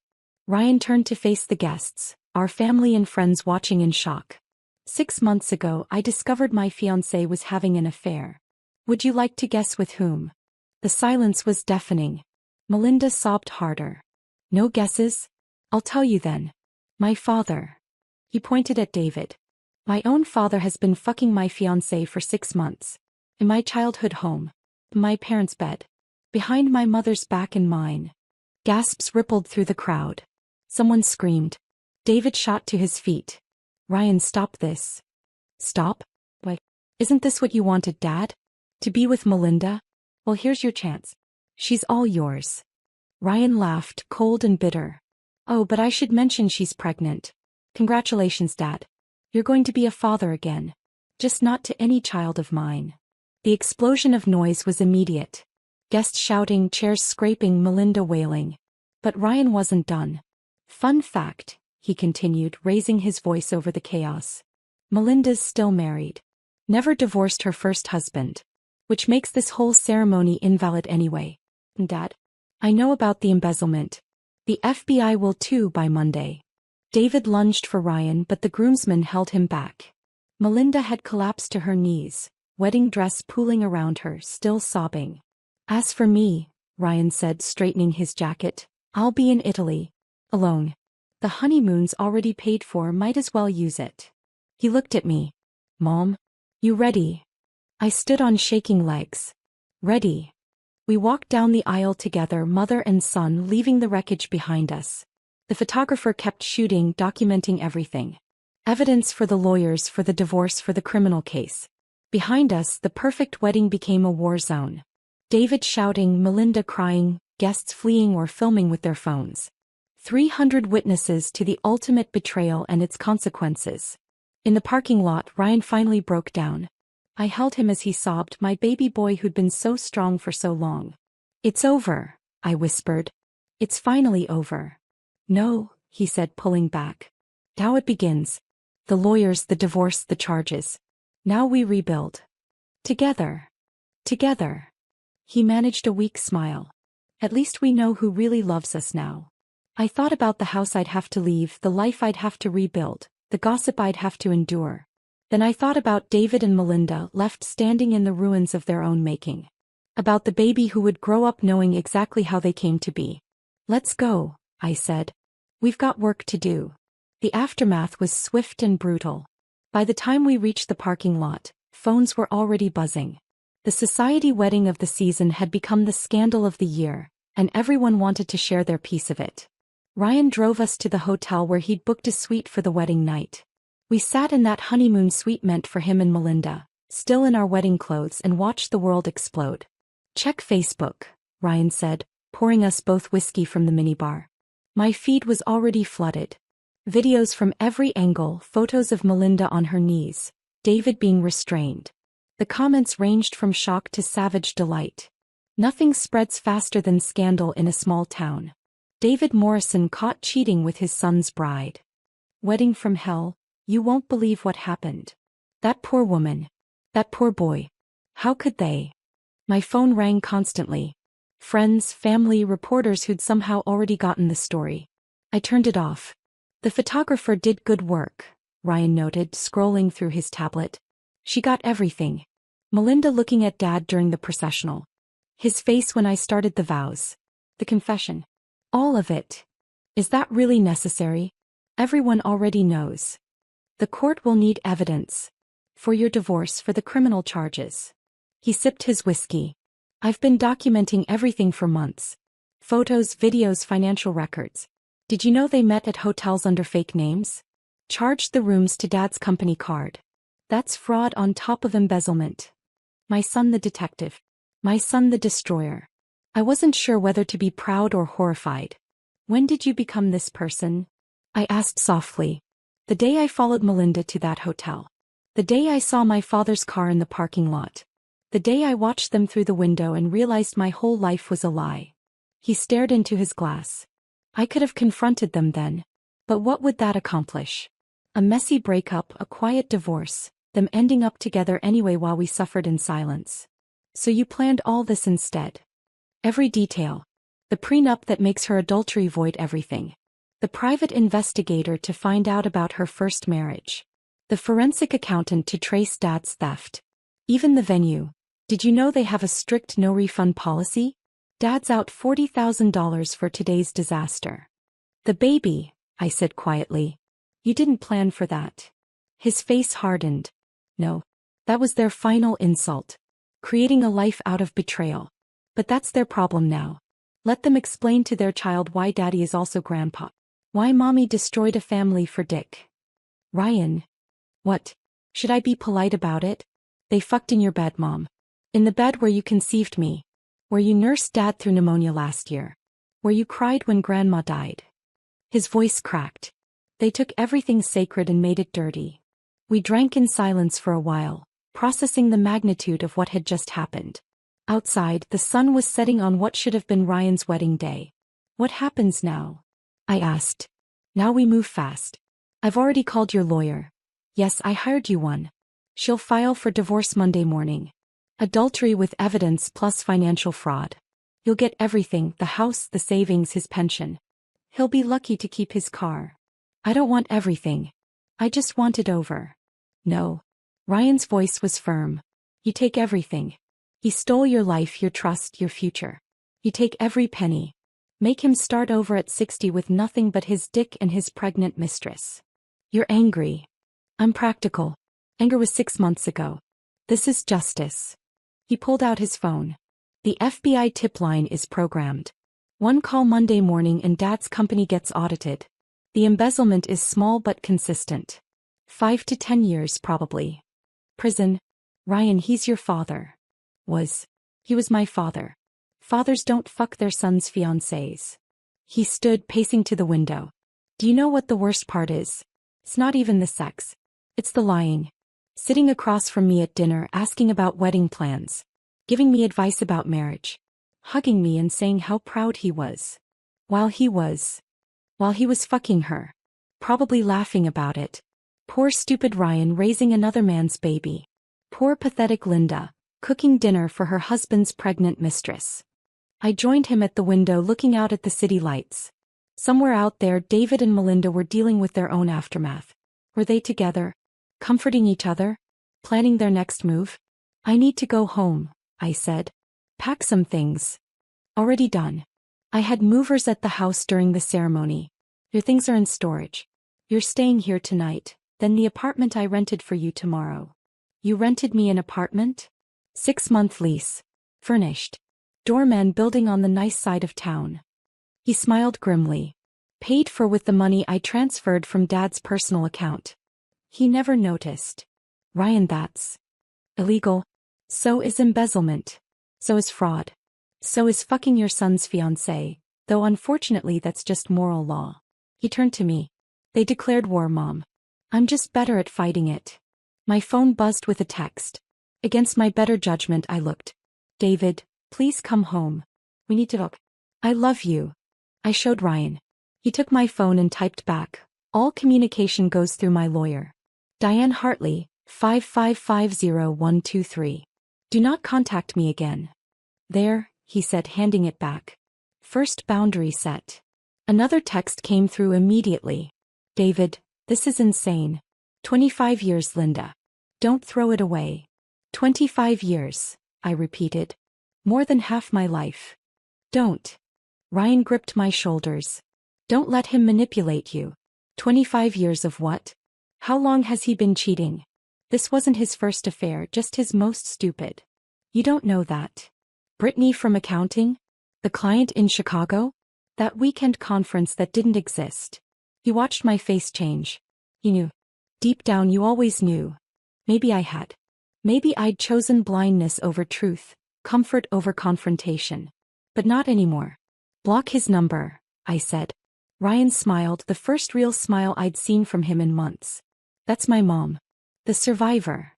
Ryan turned to face the guests, our family and friends watching in shock. 6 months ago I discovered my fiancé was having an affair. Would you like to guess with whom? The silence was deafening. Melinda sobbed harder. No guesses? I'll tell you then. My father. He pointed at David. My own father has been fucking my fiancé for 6 months. In my childhood home. My parents' bed. Behind my mother's back and mine. Gasps rippled through the crowd. Someone screamed. David shot to his feet. Ryan, stop this. Stop? What? Isn't this what you wanted, Dad? To be with Melinda? Well, here's your chance. She's all yours. Ryan laughed, cold and bitter. Oh, but I should mention she's pregnant. Congratulations, Dad. You're going to be a father again. Just not to any child of mine. The explosion of noise was immediate. Guests shouting, chairs scraping, Melinda wailing. But Ryan wasn't done. Fun fact, he continued, raising his voice over the chaos. Melinda's still married. Never divorced her first husband. Which makes this whole ceremony invalid anyway. Dad? I know about the embezzlement. The FBI will too by Monday. David lunged for Ryan, but the groomsmen held him back. Melinda had collapsed to her knees, wedding dress pooling around her, still sobbing. As for me, Ryan said, straightening his jacket, I'll be in Italy. Alone. The honeymoon's already paid for, might as well use it. He looked at me. Mom? You ready? I stood on shaking legs. Ready. We walked down the aisle together, mother and son, leaving the wreckage behind us. The photographer kept shooting, documenting everything. Evidence for the lawyers, for the divorce, for the criminal case. Behind us, the perfect wedding became a war zone. David shouting, Melinda crying, guests fleeing or filming with their phones. 300 witnesses to the ultimate betrayal and its consequences. In the parking lot, Ryan finally broke down. I held him as he sobbed, my baby boy who'd been so strong for so long. It's over, I whispered. It's finally over. No, he said, pulling back. Now it begins. The lawyers, the divorce, the charges. Now we rebuild. Together. Together. He managed a weak smile. At least we know who really loves us now. I thought about the house I'd have to leave, the life I'd have to rebuild, the gossip I'd have to endure. Then I thought about David and Melinda, left standing in the ruins of their own making. About the baby who would grow up knowing exactly how they came to be. Let's go, I said. We've got work to do. The aftermath was swift and brutal. By the time we reached the parking lot, phones were already buzzing. The society wedding of the season had become the scandal of the year, and everyone wanted to share their piece of it. Ryan drove us to the hotel where he'd booked a suite for the wedding night. We sat in that honeymoon suite meant for him and Melinda, still in our wedding clothes, and watched the world explode. Check Facebook, Ryan said, pouring us both whiskey from the minibar. My feed was already flooded. Videos from every angle, photos of Melinda on her knees, David being restrained. The comments ranged from shock to savage delight. Nothing spreads faster than scandal in a small town. David Morrison caught cheating with his son's bride. Wedding from hell. You won't believe what happened. That poor woman. That poor boy. How could they? My phone rang constantly. Friends, family, reporters who'd somehow already gotten the story. I turned it off. The photographer did good work, Ryan noted, scrolling through his tablet. She got everything. Melinda looking at Dad during the processional. His face when I started the vows. The confession. All of it. Is that really necessary? Everyone already knows. The court will need evidence. For your divorce, for the criminal charges. He sipped his whiskey. I've been documenting everything for months. Photos, videos, financial records. Did you know they met at hotels under fake names? Charged the rooms to Dad's company card. That's fraud on top of embezzlement. My son the detective. My son the destroyer. I wasn't sure whether to be proud or horrified. When did you become this person? I asked softly. The day I followed Melinda to that hotel. The day I saw my father's car in the parking lot. The day I watched them through the window and realized my whole life was a lie. He stared into his glass. I could have confronted them then. But what would that accomplish? A messy breakup, a quiet divorce, them ending up together anyway while we suffered in silence. So you planned all this instead. Every detail. The prenup that makes her adultery void everything. The private investigator to find out about her first marriage. The forensic accountant to trace Dad's theft. Even the venue. Did you know they have a strict no-refund policy? Dad's out $40,000 for today's disaster. The baby, I said quietly. You didn't plan for that. His face hardened. No. That was their final insult. Creating a life out of betrayal. But that's their problem now. Let them explain to their child why Daddy is also Grandpa. Why Mommy destroyed a family for Dick. Ryan. What? Should I be polite about it? They fucked in your bed, Mom. In the bed where you conceived me. Where you nursed Dad through pneumonia last year. Where you cried when Grandma died. His voice cracked. They took everything sacred and made it dirty. We drank in silence for a while, processing the magnitude of what had just happened. Outside, the sun was setting on what should have been Ryan's wedding day. What happens now? I asked. Now we move fast. I've already called your lawyer. Yes, I hired you one. She'll file for divorce Monday morning. Adultery with evidence plus financial fraud. You'll get everything, the house, the savings, his pension. He'll be lucky to keep his car. I don't want everything. I just want it over. No. Ryan's voice was firm. You take everything. He stole your life, your trust, your future. You take every penny. Make him start over at 60 with nothing but his dick and his pregnant mistress. You're angry. I'm practical. Anger was 6 months ago. This is justice. He pulled out his phone. The FBI tip line is programmed. One call Monday morning and Dad's company gets audited. The embezzlement is small but consistent. 5 to 10 years probably. Prison. Ryan, he's your father. He was my father. Fathers don't fuck their sons' fiancées. He stood pacing to the window. Do you know what the worst part is? It's not even the sex. It's the lying. Sitting across from me at dinner asking about wedding plans. Giving me advice about marriage. Hugging me and saying how proud he was. While he was fucking her. Probably laughing about it. Poor stupid Ryan raising another man's baby. Poor pathetic Linda, cooking dinner for her husband's pregnant mistress. I joined him at the window looking out at the city lights. Somewhere out there David and Melinda were dealing with their own aftermath. Were they together? Comforting each other? Planning their next move? I need to go home, I said. Pack some things. Already done. I had movers at the house during the ceremony. Your things are in storage. You're staying here tonight, then the apartment I rented for you tomorrow. You rented me an apartment? 6-month lease. Furnished. Doorman building on the nice side of town. He smiled grimly. Paid for with the money I transferred from Dad's personal account. He never noticed. Ryan, that's illegal. So is embezzlement. So is fraud. So is fucking your son's fiancée, though unfortunately that's just moral law. He turned to me. They declared war, Mom. I'm just better at fighting it. My phone buzzed with a text. Against my better judgment I looked. David, please come home. We need to talk. I love you. I showed Ryan. He took my phone and typed back. All communication goes through my lawyer. Diane Hartley, 5550123. Do not contact me again. There, he said, handing it back. First boundary set. Another text came through immediately. David, this is insane. 25 years, Linda. Don't throw it away. 25 years, I repeated. More than half my life. Don't. Ryan gripped my shoulders. Don't let him manipulate you. 25 years of what? How long has he been cheating? This wasn't his first affair, just his most stupid. You don't know that. Brittany from accounting? The client in Chicago? That weekend conference that didn't exist. He watched my face change. He knew. Deep down you always knew. Maybe I had. Maybe I'd chosen blindness over truth, comfort over confrontation. But not anymore. Block his number, I said. Ryan smiled, the first real smile I'd seen from him in months. That's my mom. The survivor.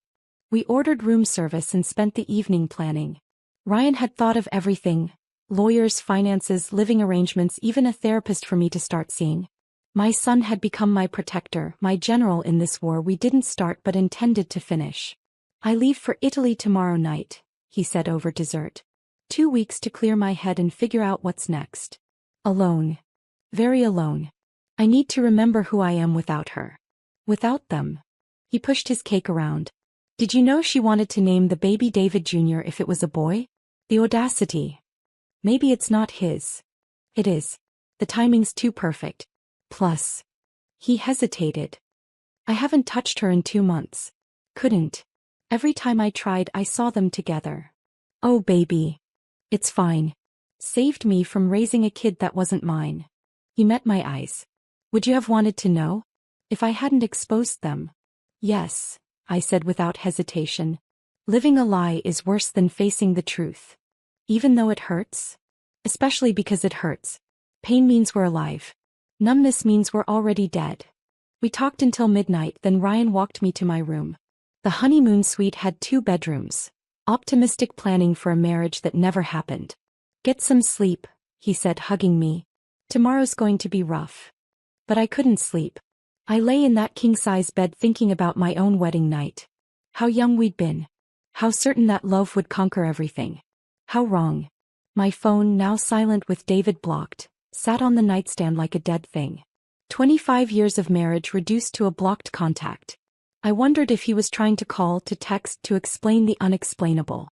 We ordered room service and spent the evening planning. Ryan had thought of everything. Lawyers, finances, living arrangements, even a therapist for me to start seeing. My son had become my protector, my general in this war we didn't start but intended to finish. I leave for Italy tomorrow night, he said over dessert. 2 weeks to clear my head and figure out what's next. Alone. Very alone. I need to remember who I am without her. Without them. He pushed his cake around. Did you know she wanted to name the baby David Jr. if it was a boy? The audacity. Maybe it's not his. It is. The timing's too perfect. Plus. He hesitated. I haven't touched her in 2 months. Couldn't. Every time I tried I saw them together. Oh baby. It's fine. Saved me from raising a kid that wasn't mine. He met my eyes. Would you have wanted to know? If I hadn't exposed them? Yes, I said without hesitation. Living a lie is worse than facing the truth. Even though it hurts? Especially because it hurts. Pain means we're alive. Numbness means we're already dead. We talked until midnight, then Ryan walked me to my room. The honeymoon suite had 2 bedrooms. Optimistic planning for a marriage that never happened. Get some sleep, he said, hugging me. Tomorrow's going to be rough. But I couldn't sleep. I lay in that king-size bed thinking about my own wedding night. How young we'd been. How certain that love would conquer everything. How wrong. My phone, now silent with David blocked, sat on the nightstand like a dead thing. 25 years of marriage reduced to a blocked contact. I wondered if he was trying to call, to text, to explain the unexplainable.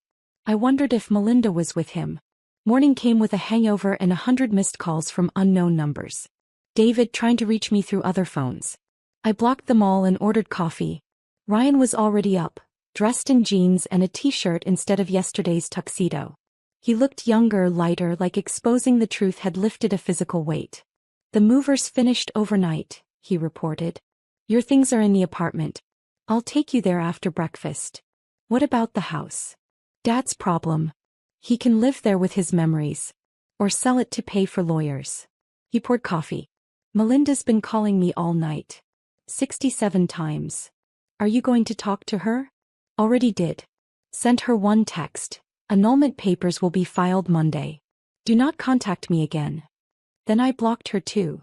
I wondered if Melinda was with him. Morning came with a hangover and 100 missed calls from unknown numbers. David trying to reach me through other phones. I blocked them all and ordered coffee. Ryan was already up, dressed in jeans and a t-shirt instead of yesterday's tuxedo. He looked younger, lighter, like exposing the truth had lifted a physical weight. The movers finished overnight, he reported. Your things are in the apartment. I'll take you there after breakfast. What about the house? Dad's problem. He can live there with his memories. Or sell it to pay for lawyers. He poured coffee. Melinda's been calling me all night. 67 times. Are you going to talk to her? Already did. Sent her one text. Annulment papers will be filed Monday. Do not contact me again. Then I blocked her too.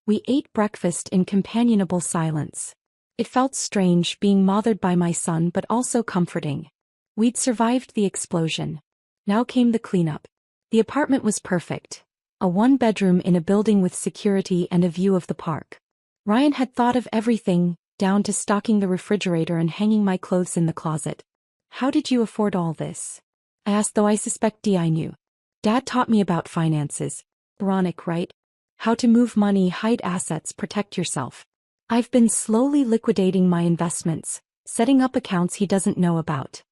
We ate breakfast in companionable silence. It felt strange being mothered by my son, but also comforting. We'd survived the explosion. Now came the cleanup. The apartment was perfect. A 1-bedroom in a building with security and a view of the park. Ryan had thought of everything, down to stocking the refrigerator and hanging my clothes in the closet. How did you afford all this? I asked, though I suspect I knew. Dad taught me about finances. Ironic, right? How to move money, hide assets, protect yourself. I've been slowly liquidating my investments, setting up accounts he doesn't know about.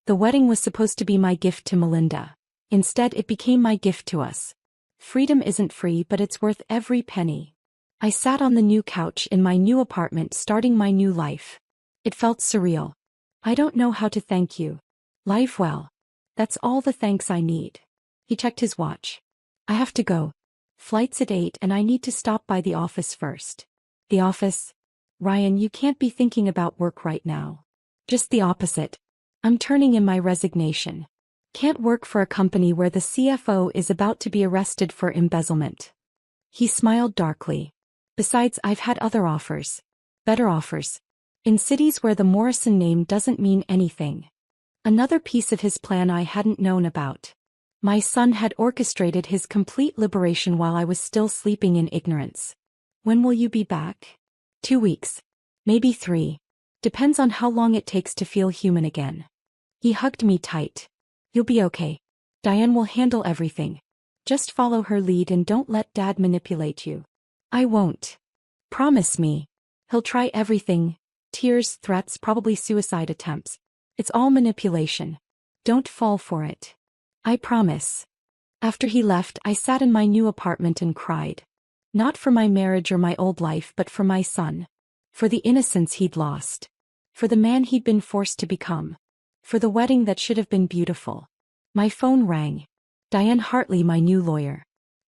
The wedding was supposed to be my gift to Melinda. Instead, it became my gift to us. Freedom isn't free, but it's worth every penny. I sat on the new couch in my new apartment, starting my new life. It felt surreal. I don't know how to thank you. Live well. That's all the thanks I need. He checked his watch. I have to go. Flight's at 8 and I need to stop by the office first. The office? Ryan, you can't be thinking about work right now. Just the opposite. I'm turning in my resignation. Can't work for a company where the CFO is about to be arrested for embezzlement. He smiled darkly. Besides, I've had other offers. Better offers. In cities where the Morrison name doesn't mean anything. Another piece of his plan I hadn't known about. My son had orchestrated his complete liberation while I was still sleeping in ignorance. When will you be back? 2 weeks. Maybe 3. Depends on how long it takes to feel human again. He hugged me tight. You'll be okay. Diane will handle everything. Just follow her lead and don't let Dad manipulate you. I won't. Promise me. He'll try everything. Tears, threats, probably suicide attempts. It's all manipulation. Don't fall for it. I promise. After he left, I sat in my new apartment and cried. Not for my marriage or my old life, but for my son. For the innocence he'd lost. For the man he'd been forced to become. For the wedding that should have been beautiful. My phone rang. Diane Hartley, my new lawyer.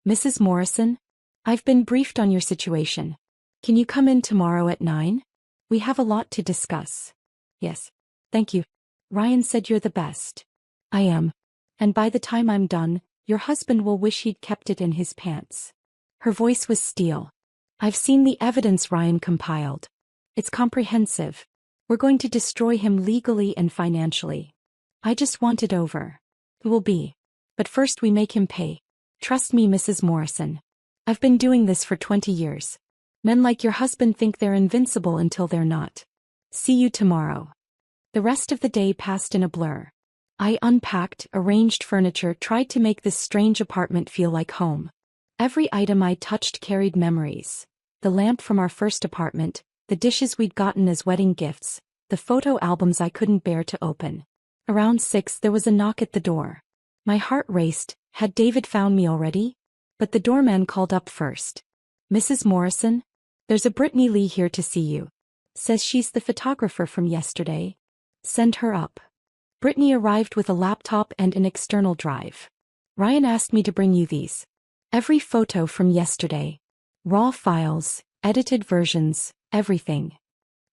Mrs. Morrison? I've been briefed on your situation. Can you come in tomorrow at 9? We have a lot to discuss. Yes. Thank you. Ryan said you're the best. I am. And by the time I'm done, your husband will wish he'd kept it in his pants. Her voice was steel. I've seen the evidence Ryan compiled. It's comprehensive. We're going to destroy him legally and financially. I just want it over. It will be. But first we make him pay. Trust me, Mrs. Morrison. I've been doing this for 20 years. Men like your husband think they're invincible until they're not. See you tomorrow. The rest of the day passed in a blur. I unpacked, arranged furniture, tried to make this strange apartment feel like home. Every item I touched carried memories. The lamp from our first apartment, the dishes we'd gotten as wedding gifts, the photo albums I couldn't bear to open. Around 6 there was a knock at the door. My heart raced. Had David found me already? But the doorman called up first. Mrs. Morrison? There's a Brittany Lee here to see you. Says she's the photographer from yesterday. Send her up. Brittany arrived with a laptop and an external drive. Ryan asked me to bring you these. Every photo from yesterday. Raw files, edited versions, everything.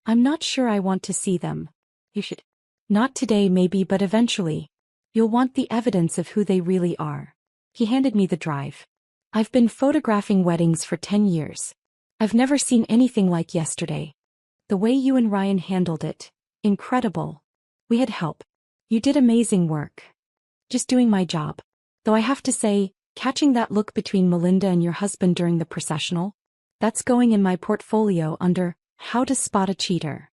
I'm not sure I want to see them. You should. Not today maybe, but eventually. You'll want the evidence of who they really are. He handed me the drive. I've been photographing weddings for 10 years. I've never seen anything like yesterday. The way you and Ryan handled it. Incredible. We had help. You did amazing work. Just doing my job. Though I have to say, catching that look between Melinda and your husband during the processional? That's going in my portfolio under How to Spot a Cheater.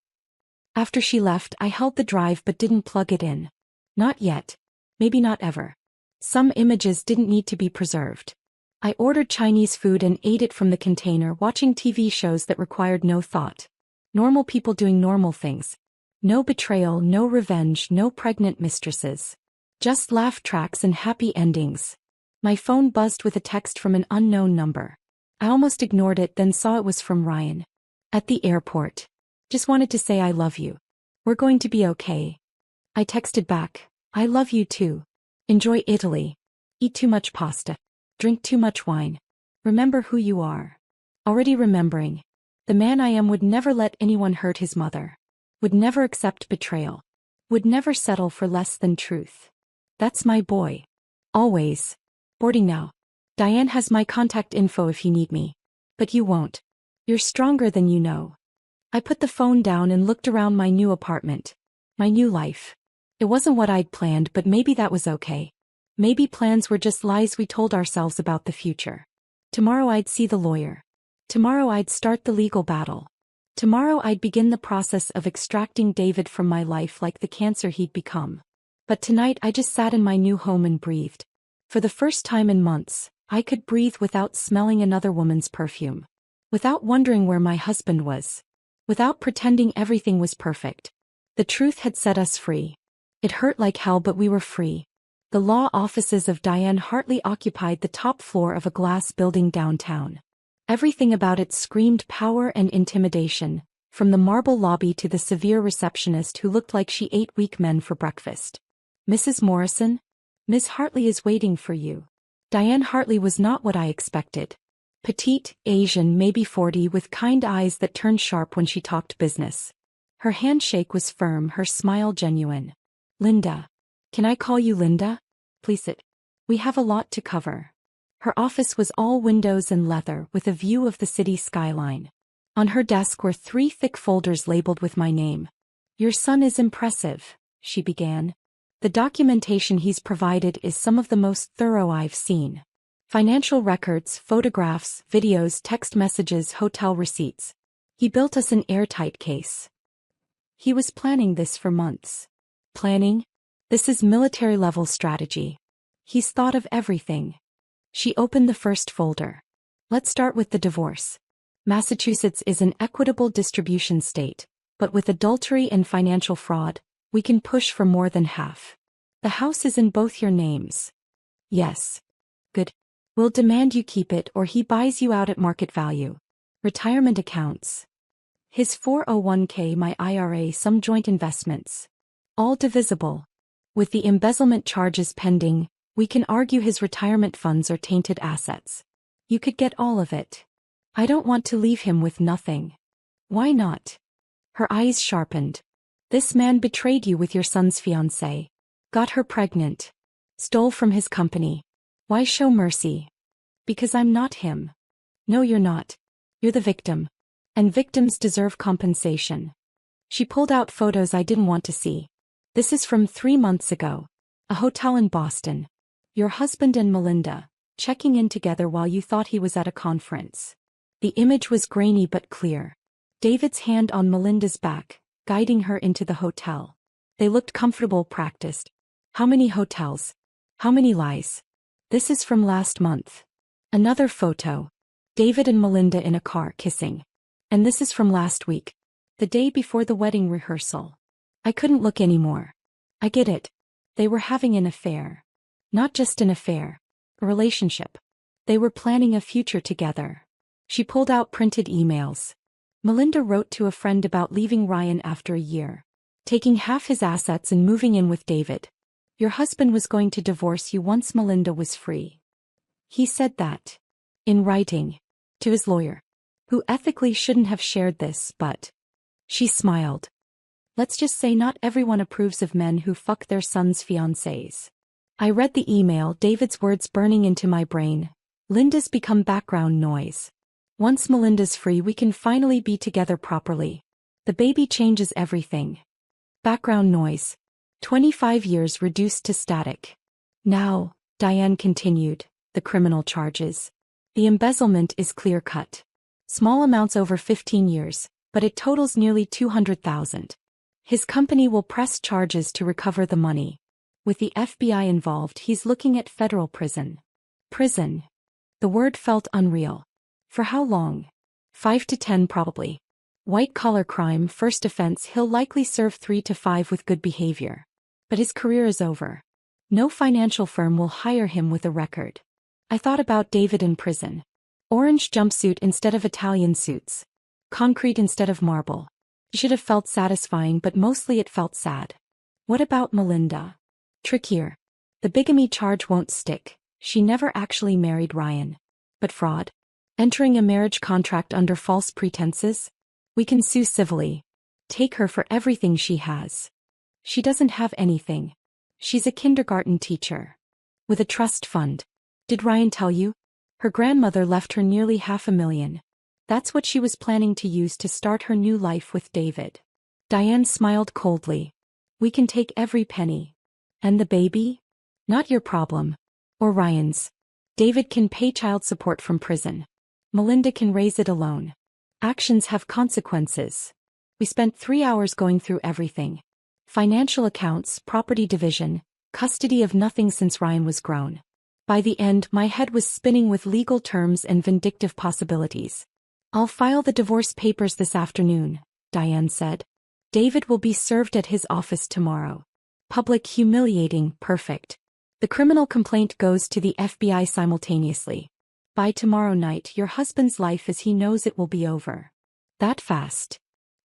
After she left, I held the drive but didn't plug it in. Not yet. Maybe not ever. Some images didn't need to be preserved. I ordered Chinese food and ate it from the container, watching TV shows that required no thought. Normal people doing normal things. No betrayal, no revenge, no pregnant mistresses. Just laugh tracks and happy endings. My phone buzzed with a text from an unknown number. I almost ignored it, then saw it was from Ryan. At the airport. Just wanted to say I love you. We're going to be okay. I texted back, I love you too. Enjoy Italy. Eat too much pasta. Drink too much wine. Remember who you are. Already remembering. The man I am would never let anyone hurt his mother. Would never accept betrayal. Would never settle for less than truth. That's my boy. Always. Boarding now. Diane has my contact info if you need me. But you won't. You're stronger than you know. I put the phone down and looked around my new apartment. My new life. It wasn't what I'd planned, but maybe that was okay. Maybe plans were just lies we told ourselves about the future. Tomorrow I'd see the lawyer. Tomorrow I'd start the legal battle. Tomorrow I'd begin the process of extracting David from my life like the cancer he'd become. But tonight I just sat in my new home and breathed. For the first time in months, I could breathe without smelling another woman's perfume. Without wondering where my husband was. Without pretending everything was perfect. The truth had set us free. It hurt like hell, but we were free. The law offices of Diane Hartley occupied the top floor of a glass building downtown. Everything about it screamed power and intimidation, from the marble lobby to the severe receptionist who looked like she ate weak men for breakfast. Mrs. Morrison? Miss Hartley is waiting for you. Diane Hartley was not what I expected. Petite, Asian, maybe 40, with kind eyes that turned sharp when she talked business. Her handshake was firm, her smile genuine. Linda. Can I call you Linda? Please sit. We have a lot to cover. Her office was all windows and leather, with a view of the city skyline. On her desk were 3 thick folders labeled with my name. Your son is impressive, she began. The documentation he's provided is some of the most thorough I've seen. Financial records, photographs, videos, text messages, hotel receipts. He built us an airtight case. He was planning this for months. Planning? This is military-level strategy. He's thought of everything. She opened the first folder. Let's start with the divorce. Massachusetts is an equitable distribution state, but with adultery and financial fraud, we can push for more than half. The house is in both your names. Yes. Good. We'll demand you keep it or he buys you out at market value. Retirement accounts. His 401k, my IRA, some joint investments. All divisible. With the embezzlement charges pending, we can argue his retirement funds are tainted assets. You could get all of it. I don't want to leave him with nothing. Why not? Her eyes sharpened. This man betrayed you with your son's fiancée. Got her pregnant. Stole from his company. Why show mercy? Because I'm not him. No, you're not. You're the victim. And victims deserve compensation. She pulled out photos I didn't want to see. This is from 3 months ago. A hotel in Boston. Your husband and Melinda, checking in together while you thought he was at a conference. The image was grainy but clear. David's hand on Melinda's back, guiding her into the hotel. They looked comfortable, practiced. How many hotels? How many lies? This is from last month. Another photo. David and Melinda in a car kissing. And this is from last week. The day before the wedding rehearsal. I couldn't look anymore. I get it. They were having an affair. Not just an affair. A relationship. They were planning a future together. She pulled out printed emails. Melinda wrote to a friend about leaving Ryan after a year. Taking half his assets and moving in with David. Your husband was going to divorce you once Melinda was free. He said that. In writing. To his lawyer, who ethically shouldn't have shared this, but... She smiled. Let's just say not everyone approves of men who fuck their sons' fiancés. I read the email, David's words burning into my brain. Linda's become background noise. Once Melinda's free, we can finally be together properly. The baby changes everything. Background noise. 25 years reduced to static. Now, Diane continued, the criminal charges. The embezzlement is clear-cut. Small amounts over 15 years, but it totals nearly 200,000. His company will press charges to recover the money. With the FBI involved, he's looking at federal prison. Prison. The word felt unreal. For how long? 5 to 10 probably. White-collar crime, first offense, he'll likely serve 3 to 5 with good behavior. But his career is over. No financial firm will hire him with a record. I thought about David in prison. Orange jumpsuit instead of Italian suits. Concrete instead of marble. It should have felt satisfying, but mostly it felt sad. What about Melinda? Trickier. The bigamy charge won't stick. She never actually married Ryan. But fraud? Entering a marriage contract under false pretenses? We can sue civilly. Take her for everything she has. She doesn't have anything. She's a kindergarten teacher. With a trust fund. Did Ryan tell you? Her grandmother left her nearly $500,000. That's what she was planning to use to start her new life with David. Diane smiled coldly. We can take every penny. And the baby? Not your problem. Or Ryan's. David can pay child support from prison. Melinda can raise it alone. Actions have consequences. We spent 3 hours going through everything. Financial accounts, property division, custody of nothing since Ryan was grown. By the end, my head was spinning with legal terms and vindictive possibilities. I'll file the divorce papers this afternoon, Diane said. David will be served at his office tomorrow. Public humiliating, perfect. The criminal complaint goes to the FBI simultaneously. By tomorrow night, your husband's life as he knows it will be over. That fast?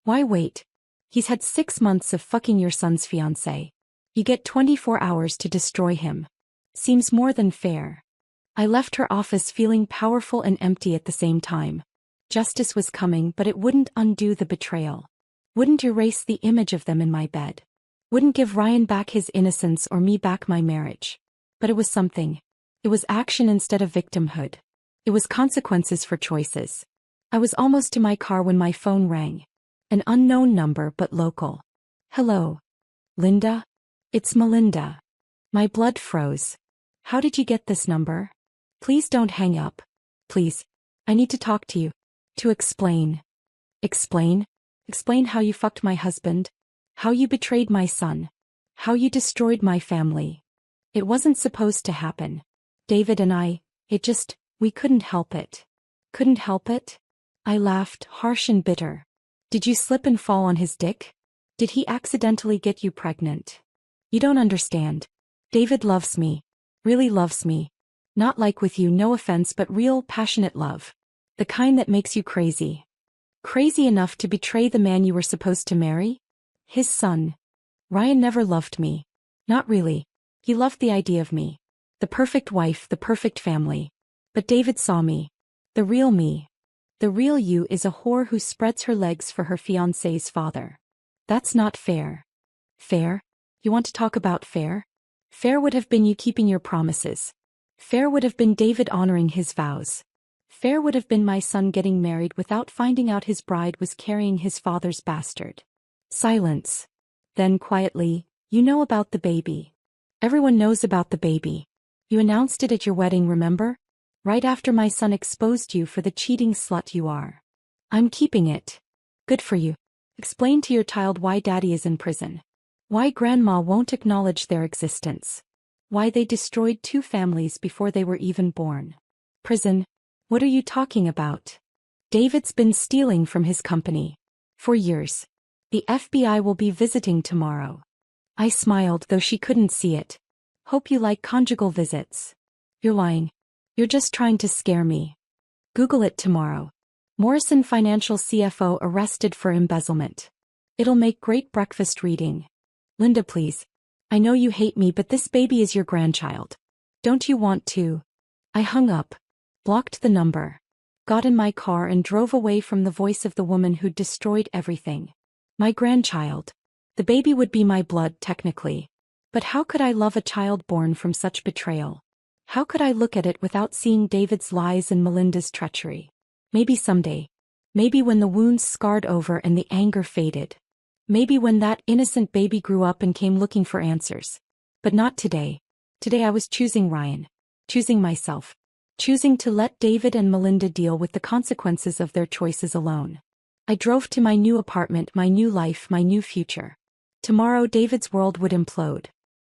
Why wait? He's had 6 months of fucking your son's fiancée. You get 24 hours to destroy him. Seems more than fair. I left her office feeling powerful and empty at the same time. Justice was coming, but it wouldn't undo the betrayal. Wouldn't erase the image of them in my bed. Wouldn't give Ryan back his innocence or me back my marriage. But it was something. It was action instead of victimhood. It was consequences for choices. I was almost to my car when my phone rang. An unknown number but local. Hello. Linda? It's Melinda. My blood froze. How did you get this number? Please don't hang up. Please. I need to talk to you. To explain. Explain? Explain how you fucked my husband. How you betrayed my son. How you destroyed my family. It wasn't supposed to happen. David and I, we couldn't help it. Couldn't help it? I laughed, harsh and bitter. Did you slip and fall on his dick? Did he accidentally get you pregnant? You don't understand. David loves me. Really loves me. Not like with you, no offense, but real, passionate love. The kind that makes you crazy. Crazy enough to betray the man you were supposed to marry? His son. Ryan never loved me. Not really. He loved the idea of me. The perfect wife, the perfect family. But David saw me. The real me. The real you is a whore who spreads her legs for her fiancé's father. That's not fair. Fair? You want to talk about fair? Fair would have been you keeping your promises. Fair would have been David honoring his vows. Fair would have been my son getting married without finding out his bride was carrying his father's bastard. Silence. Then quietly, you know about the baby. Everyone knows about the baby. You announced it at your wedding, remember? Right after my son exposed you for the cheating slut you are. I'm keeping it. Good for you. Explain to your child why daddy is in prison. Why grandma won't acknowledge their existence. Why they destroyed 2 families before they were even born. Prison? What are you talking about? David's been stealing from his company. For years. The FBI will be visiting tomorrow. I smiled, though she couldn't see it. Hope you like conjugal visits. You're lying. You're just trying to scare me. Google it tomorrow. Morrison Financial CFO arrested for embezzlement. It'll make great breakfast reading. Linda, please. I know you hate me, but this baby is your grandchild. Don't you want to? I hung up. Blocked the number. got in my car and drove away from the voice of the woman who'd destroyed everything. My grandchild. The baby would be my blood, technically. But how could I love a child born from such betrayal? How could I look at it without seeing David's lies and Melinda's treachery? Maybe someday. Maybe when the wounds scarred over and the anger faded. Maybe when that innocent baby grew up and came looking for answers. But not today. Today I was choosing Ryan. Choosing myself. Choosing to let David and Melinda deal with the consequences of their choices alone. I drove to my new apartment, my new life, my new future. Tomorrow David's world would implode.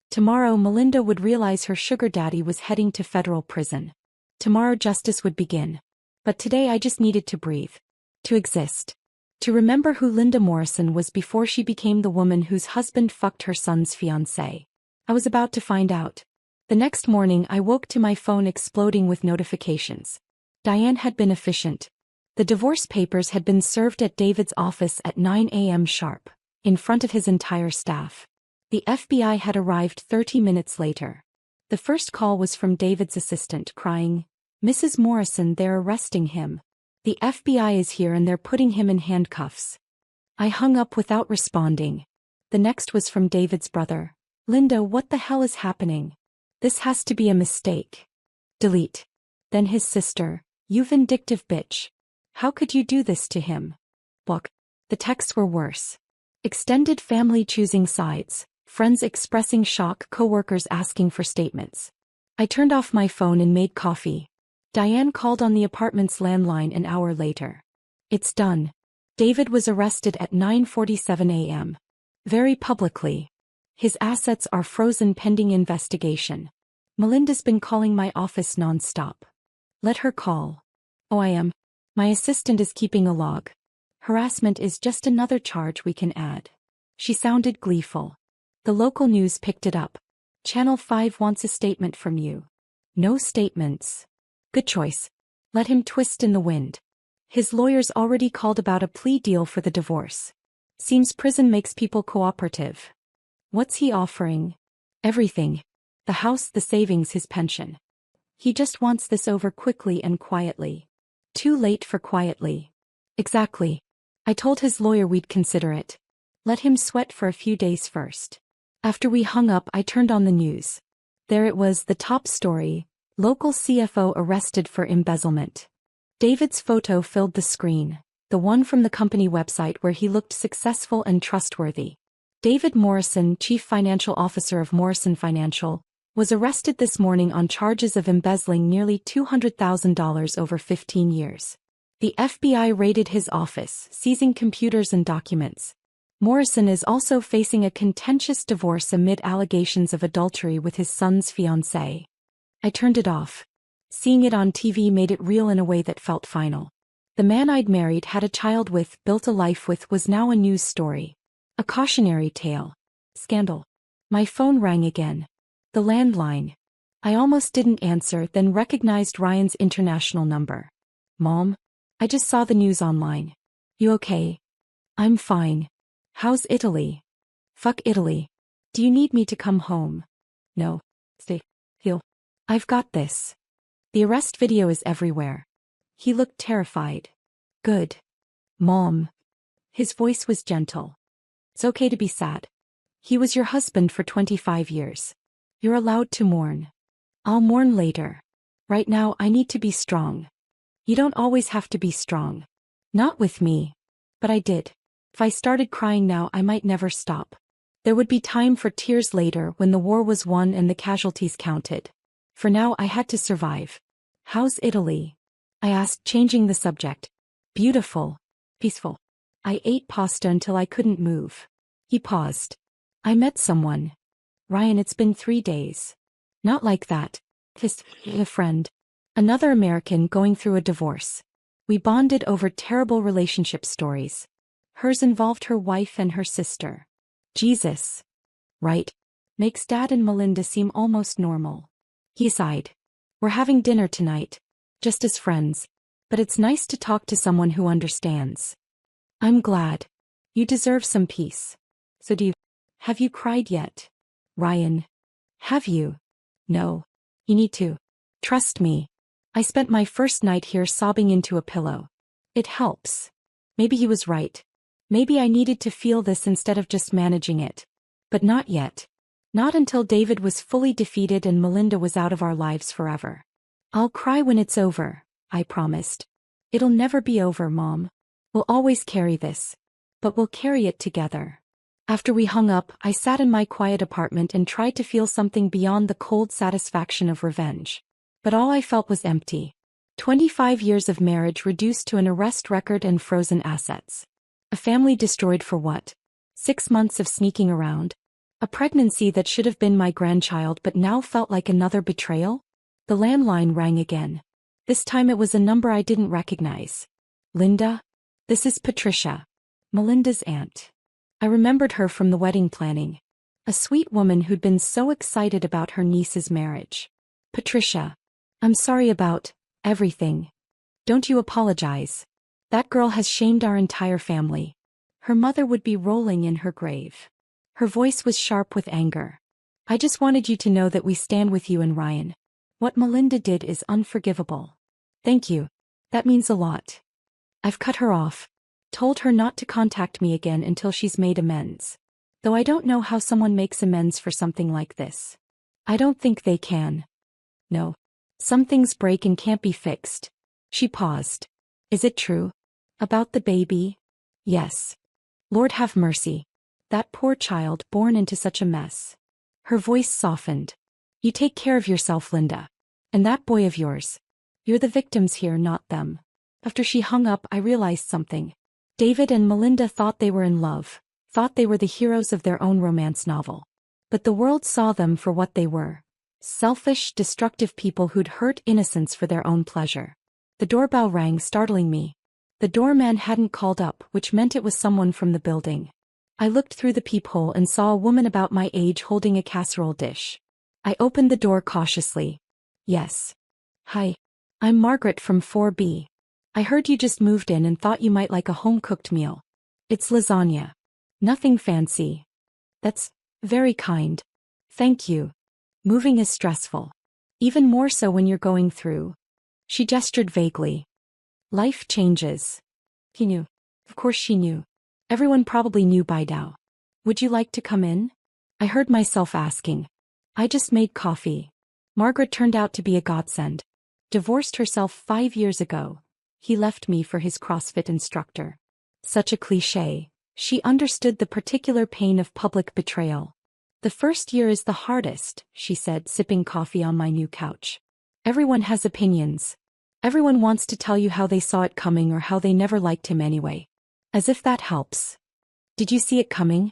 Tomorrow Melinda would realize her sugar daddy was heading to federal prison. Tomorrow justice would begin. But today I just needed to breathe. To exist. To remember who Linda Morrison was before she became the woman whose husband fucked her son's fiancée. I was about to find out. The next morning I woke to my phone exploding with notifications. Diane had been efficient. The divorce papers had been served at David's office at 9 a.m. sharp, in front of his entire staff. The FBI had arrived 30 minutes later. The first call was from David's assistant crying, "Mrs. Morrison, they're arresting him. The FBI is here and they're putting him in handcuffs." I hung up without responding. The next was from David's brother. "Linda, what the hell is happening? This has to be a mistake. Delete." Then his sister, "You vindictive bitch. How could you do this to him?" Look. The texts were worse. Extended family choosing sides, friends expressing shock, coworkers asking for statements. I turned off my phone and made coffee. Diane called on the apartment's landline an hour later. "It's done. David was arrested at 9:47 a.m. Very publicly. His assets are frozen pending investigation. Melinda's been calling my office non-stop. Let her call." "Oh, I am. My assistant is keeping a log. Harassment is just another charge we can add." She sounded gleeful. "The local news picked it up. Channel 5 wants a statement from you." "No statements." "Good choice. Let him twist in the wind. His lawyers already called about a plea deal for the divorce. Seems prison makes people cooperative." "What's he offering?" "Everything. The house, the savings, his pension. He just wants this over quickly and quietly." "Too late for quietly." "Exactly. I told his lawyer we'd consider it. Let him sweat for a few days first." After we hung up I turned on the news. There it was, the top story. Local CFO arrested for embezzlement. David's photo filled the screen, the one from the company website where he looked successful and trustworthy. David Morrison, Chief Financial Officer of Morrison Financial, was arrested this morning on charges of embezzling nearly $200,000 over 15 years. The FBI raided his office, seizing computers and documents. Morrison is also facing a contentious divorce amid allegations of adultery with his son's fiancée. I turned it off. Seeing it on TV made it real in a way that felt final. The man I'd married, had a child with, built a life with, was now a news story. A cautionary tale. Scandal. My phone rang again. The landline. I almost didn't answer, then recognized Ryan's international number. "Mom? I just saw the news online. You okay?" "I'm fine. How's Italy?" "Fuck Italy. Do you need me to come home?" "No. Stay. Heal. I've got this." The arrest video is everywhere. He looked terrified. "Good. Mom." His voice was gentle. "It's okay to be sad. He was your husband for 25 years. You're allowed to mourn. I'll mourn later. Right now I need to be strong." "You don't always have to be strong." "Not with me." "But I did. If I started crying now I might never stop. There would be time for tears later when the war was won and the casualties counted. For now I had to survive." "How's Italy?" I asked, changing the subject. "Beautiful. Peaceful. I ate pasta until I couldn't move." He paused. "I met someone." "Ryan, it's been 3 days." "Not like that. Just a friend. Another American going through a divorce. We bonded over terrible relationship stories. Hers involved her wife and her sister." "Jesus. Right. Makes Dad and Melinda seem almost normal." He sighed. "We're having dinner tonight. Just as friends. But it's nice to talk to someone who understands." "I'm glad. You deserve some peace. So have you cried yet?" "Ryan. Have you?" "No. You need to. Trust me. I spent my first night here sobbing into a pillow. It helps. Maybe he was right. Maybe I needed to feel this instead of just managing it. But not yet. Not until David was fully defeated and Melinda was out of our lives forever. I'll cry when it's over, I promised. It'll never be over, Mom. We'll always carry this. But we'll carry it together. After we hung up, I sat in my quiet apartment and tried to feel something beyond the cold satisfaction of revenge. But all I felt was empty. 25 years of marriage reduced to an arrest record and frozen assets. A family destroyed for what? 6 months of sneaking around? A pregnancy that should have been my grandchild but now felt like another betrayal? The landline rang again. This time it was a number I didn't recognize. Linda? This is Patricia. Melinda's aunt. I remembered her from the wedding planning. A sweet woman who'd been so excited about her niece's marriage. Patricia. I'm sorry about everything. Don't you apologize. That girl has shamed our entire family. Her mother would be rolling in her grave. Her voice was sharp with anger. I just wanted you to know that we stand with you and Ryan. What Melinda did is unforgivable. Thank you. That means a lot. I've cut her off. Told her not to contact me again until she's made amends. Though I don't know how someone makes amends for something like this. I don't think they can. No. Some things break and can't be fixed. She paused. Is it true? About the baby? Yes. Lord have mercy. That poor child born into such a mess. Her voice softened. You take care of yourself, Linda. And that boy of yours. You're the victims here, not them. After she hung up, I realized something. David and Melinda thought they were in love, thought they were the heroes of their own romance novel. But the world saw them for what they were. Selfish, destructive people who'd hurt innocents for their own pleasure. The doorbell rang, startling me. The doorman hadn't called up, which meant it was someone from the building. I looked through the peephole and saw a woman about my age holding a casserole dish. I opened the door cautiously. Yes. Hi. I'm Margaret from 4B. I heard you just moved in and thought you might like a home-cooked meal. It's lasagna. Nothing fancy. That's very kind. Thank you. Moving is stressful. Even more so when you're going through. She gestured vaguely. Life changes. He knew. Of course she knew. Everyone probably knew by now. Would you like to come in? I heard myself asking. I just made coffee. Margaret turned out to be a godsend. Divorced herself 5 years ago. He left me for his CrossFit instructor. Such a cliché. She understood the particular pain of public betrayal. The first year is the hardest, she said, sipping coffee on my new couch. Everyone has opinions. Everyone wants to tell you how they saw it coming or how they never liked him anyway. As if that helps. Did you see it coming?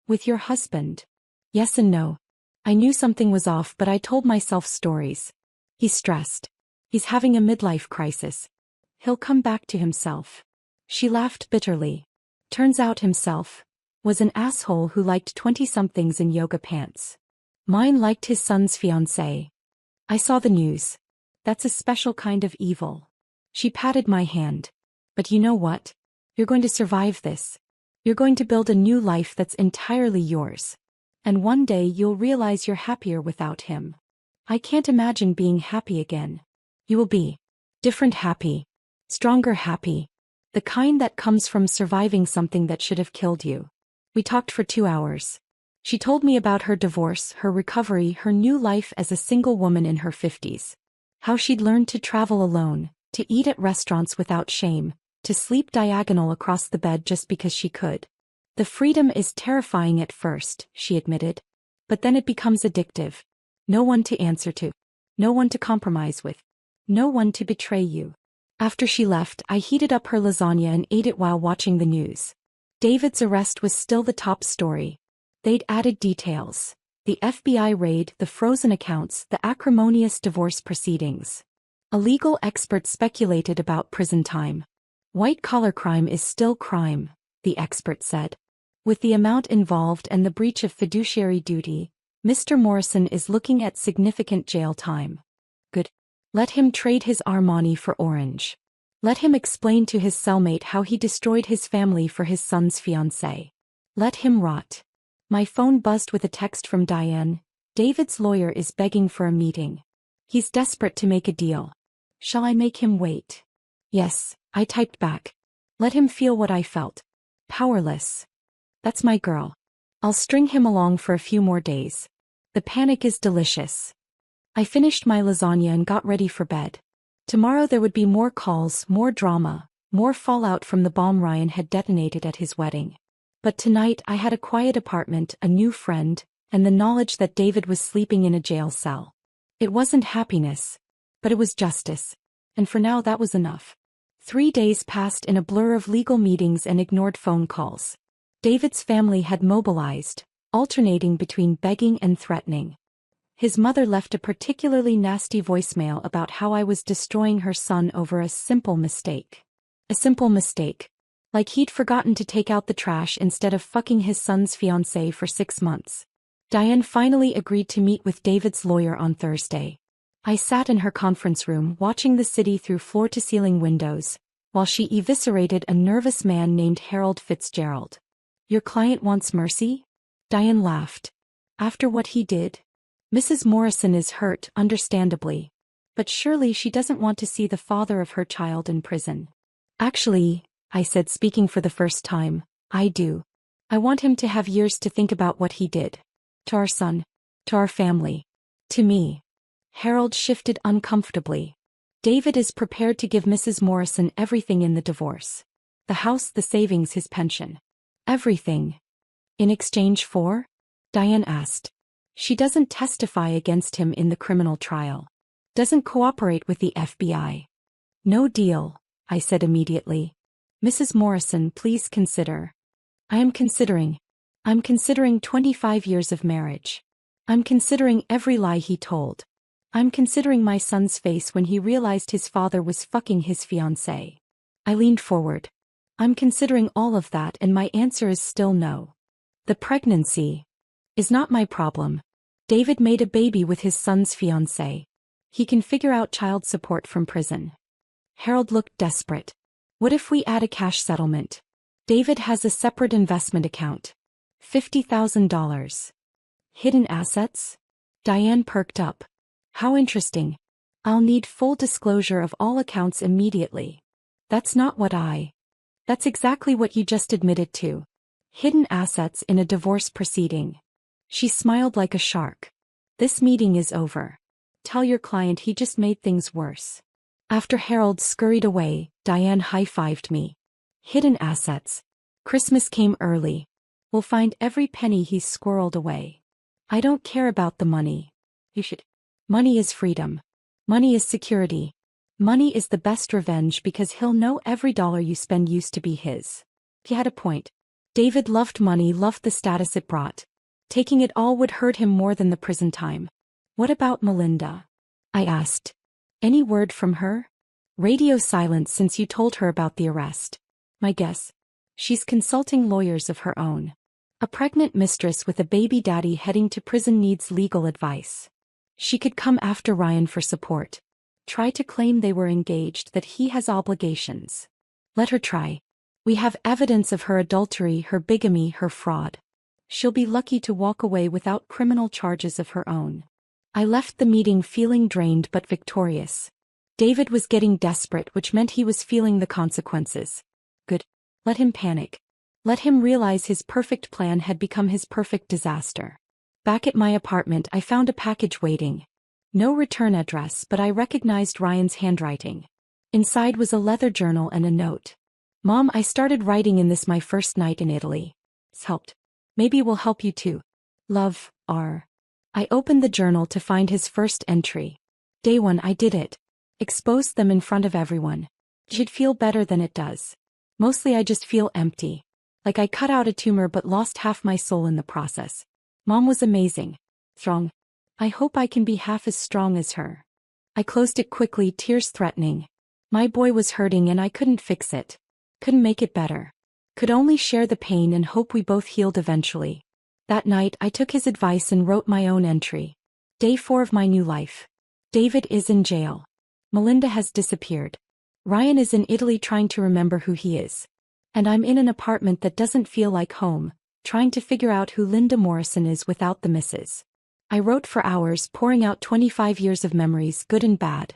With your husband? Yes and no. I knew something was off, but I told myself stories. He's stressed. He's having a midlife crisis. He'll come back to himself. She laughed bitterly. Turns out himself was an asshole who liked 20-somethings in yoga pants. Mine liked his son's fiancée. I saw the news. That's a special kind of evil. She patted my hand. But you know what? You're going to survive this. You're going to build a new life that's entirely yours. And one day you'll realize you're happier without him. I can't imagine being happy again. You will be. Different happy. Stronger happy. The kind that comes from surviving something that should have killed you. We talked for 2 hours. She told me about her divorce, her recovery, her new life as a single woman in her 50s. How she'd learned to travel alone, to eat at restaurants without shame, to sleep diagonal across the bed just because she could. The freedom is terrifying at first, she admitted. But then it becomes addictive. No one to answer to. No one to compromise with. No one to betray you. After she left, I heated up her lasagna and ate it while watching the news. David's arrest was still the top story. They'd added details. The FBI raid, the frozen accounts, the acrimonious divorce proceedings. A legal expert speculated about prison time. White-collar crime is still crime, the expert said. With the amount involved and the breach of fiduciary duty, Mr. Morrison is looking at significant jail time. Good. Let him trade his Armani for orange. Let him explain to his cellmate how he destroyed his family for his son's fiancée. Let him rot. My phone buzzed with a text from Diane. David's lawyer is begging for a meeting. He's desperate to make a deal. Shall I make him wait? Yes, I typed back. Let him feel what I felt. Powerless. That's my girl. I'll string him along for a few more days. The panic is delicious. I finished my lasagna and got ready for bed. Tomorrow there would be more calls, more drama, more fallout from the bomb Ryan had detonated at his wedding. But tonight I had a quiet apartment, a new friend, and the knowledge that David was sleeping in a jail cell. It wasn't happiness, but it was justice. And for now that was enough. 3 days passed in a blur of legal meetings and ignored phone calls. David's family had mobilized, alternating between begging and threatening. His mother left a particularly nasty voicemail about how I was destroying her son over a simple mistake. A simple mistake. Like he'd forgotten to take out the trash instead of fucking his son's fiancée for 6 months. Diane finally agreed to meet with David's lawyer on Thursday. I sat in her conference room watching the city through floor-to-ceiling windows, while she eviscerated a nervous man named Harold Fitzgerald. Your client wants mercy? Diane laughed. After what he did? Mrs. Morrison is hurt, understandably. But surely she doesn't want to see the father of her child in prison. Actually, I said, speaking for the first time, I do. I want him to have years to think about what he did. To our son. To our family. To me. Harold shifted uncomfortably. David is prepared to give Mrs. Morrison everything in the divorce. The house, the savings, his pension. Everything. In exchange for? Diane asked. She doesn't testify against him in the criminal trial. Doesn't cooperate with the FBI. No deal, I said immediately. Mrs. Morrison, please consider. I'm considering 25 years of marriage. I'm considering every lie he told. I'm considering my son's face when he realized his father was fucking his fiancée. I leaned forward. I'm considering all of that, and my answer is still no. The pregnancy is not my problem. David made a baby with his son's fiancée. He can figure out child support from prison. Harold looked desperate. What if we add a cash settlement? David has a separate investment account. $50,000. Hidden assets? Diane perked up. How interesting. I'll need full disclosure of all accounts immediately. That's exactly what you just admitted to. Hidden assets in a divorce proceeding. She smiled like a shark. This meeting is over. Tell your client he just made things worse. After Harold scurried away, Diane high-fived me. Hidden assets. Christmas came early. We'll find every penny he's squirreled away. I don't care about the money. You should. Money is freedom. Money is security. Money is the best revenge because he'll know every dollar you spend used to be his. He had a point. David loved money, loved the status it brought. Taking it all would hurt him more than the prison time. What about Melinda? I asked. Any word from her? Radio silence since you told her about the arrest. My guess. She's consulting lawyers of her own. A pregnant mistress with a baby daddy heading to prison needs legal advice. She could come after Ryan for support. Try to claim they were engaged, that he has obligations. Let her try. We have evidence of her adultery, her bigamy, her fraud. She'll be lucky to walk away without criminal charges of her own. I left the meeting feeling drained but victorious. David was getting desperate, which meant he was feeling the consequences. Good. Let him panic. Let him realize his perfect plan had become his perfect disaster. Back at my apartment, I found a package waiting. No return address, but I recognized Ryan's handwriting. Inside was a leather journal and a note. Mom, I started writing in this my first night in Italy. It's helped. Maybe it will help you too. Love, R. I opened the journal to find his first entry. Day 1, I did it. Exposed them in front of everyone. Should feel better than it does. Mostly I just feel empty. Like I cut out a tumor but lost half my soul in the process. Mom was amazing. Strong. I hope I can be half as strong as her. I closed it quickly, tears threatening. My boy was hurting and I couldn't fix it. Couldn't make it better. Could only share the pain and hope we both healed eventually. That night I took his advice and wrote my own entry. Day 4 of my new life. David is in jail. Melinda has disappeared. Ryan is in Italy trying to remember who he is. And I'm in an apartment that doesn't feel like home, trying to figure out who Linda Morrison is without the missus. I wrote for hours, pouring out 25 years of memories, good and bad.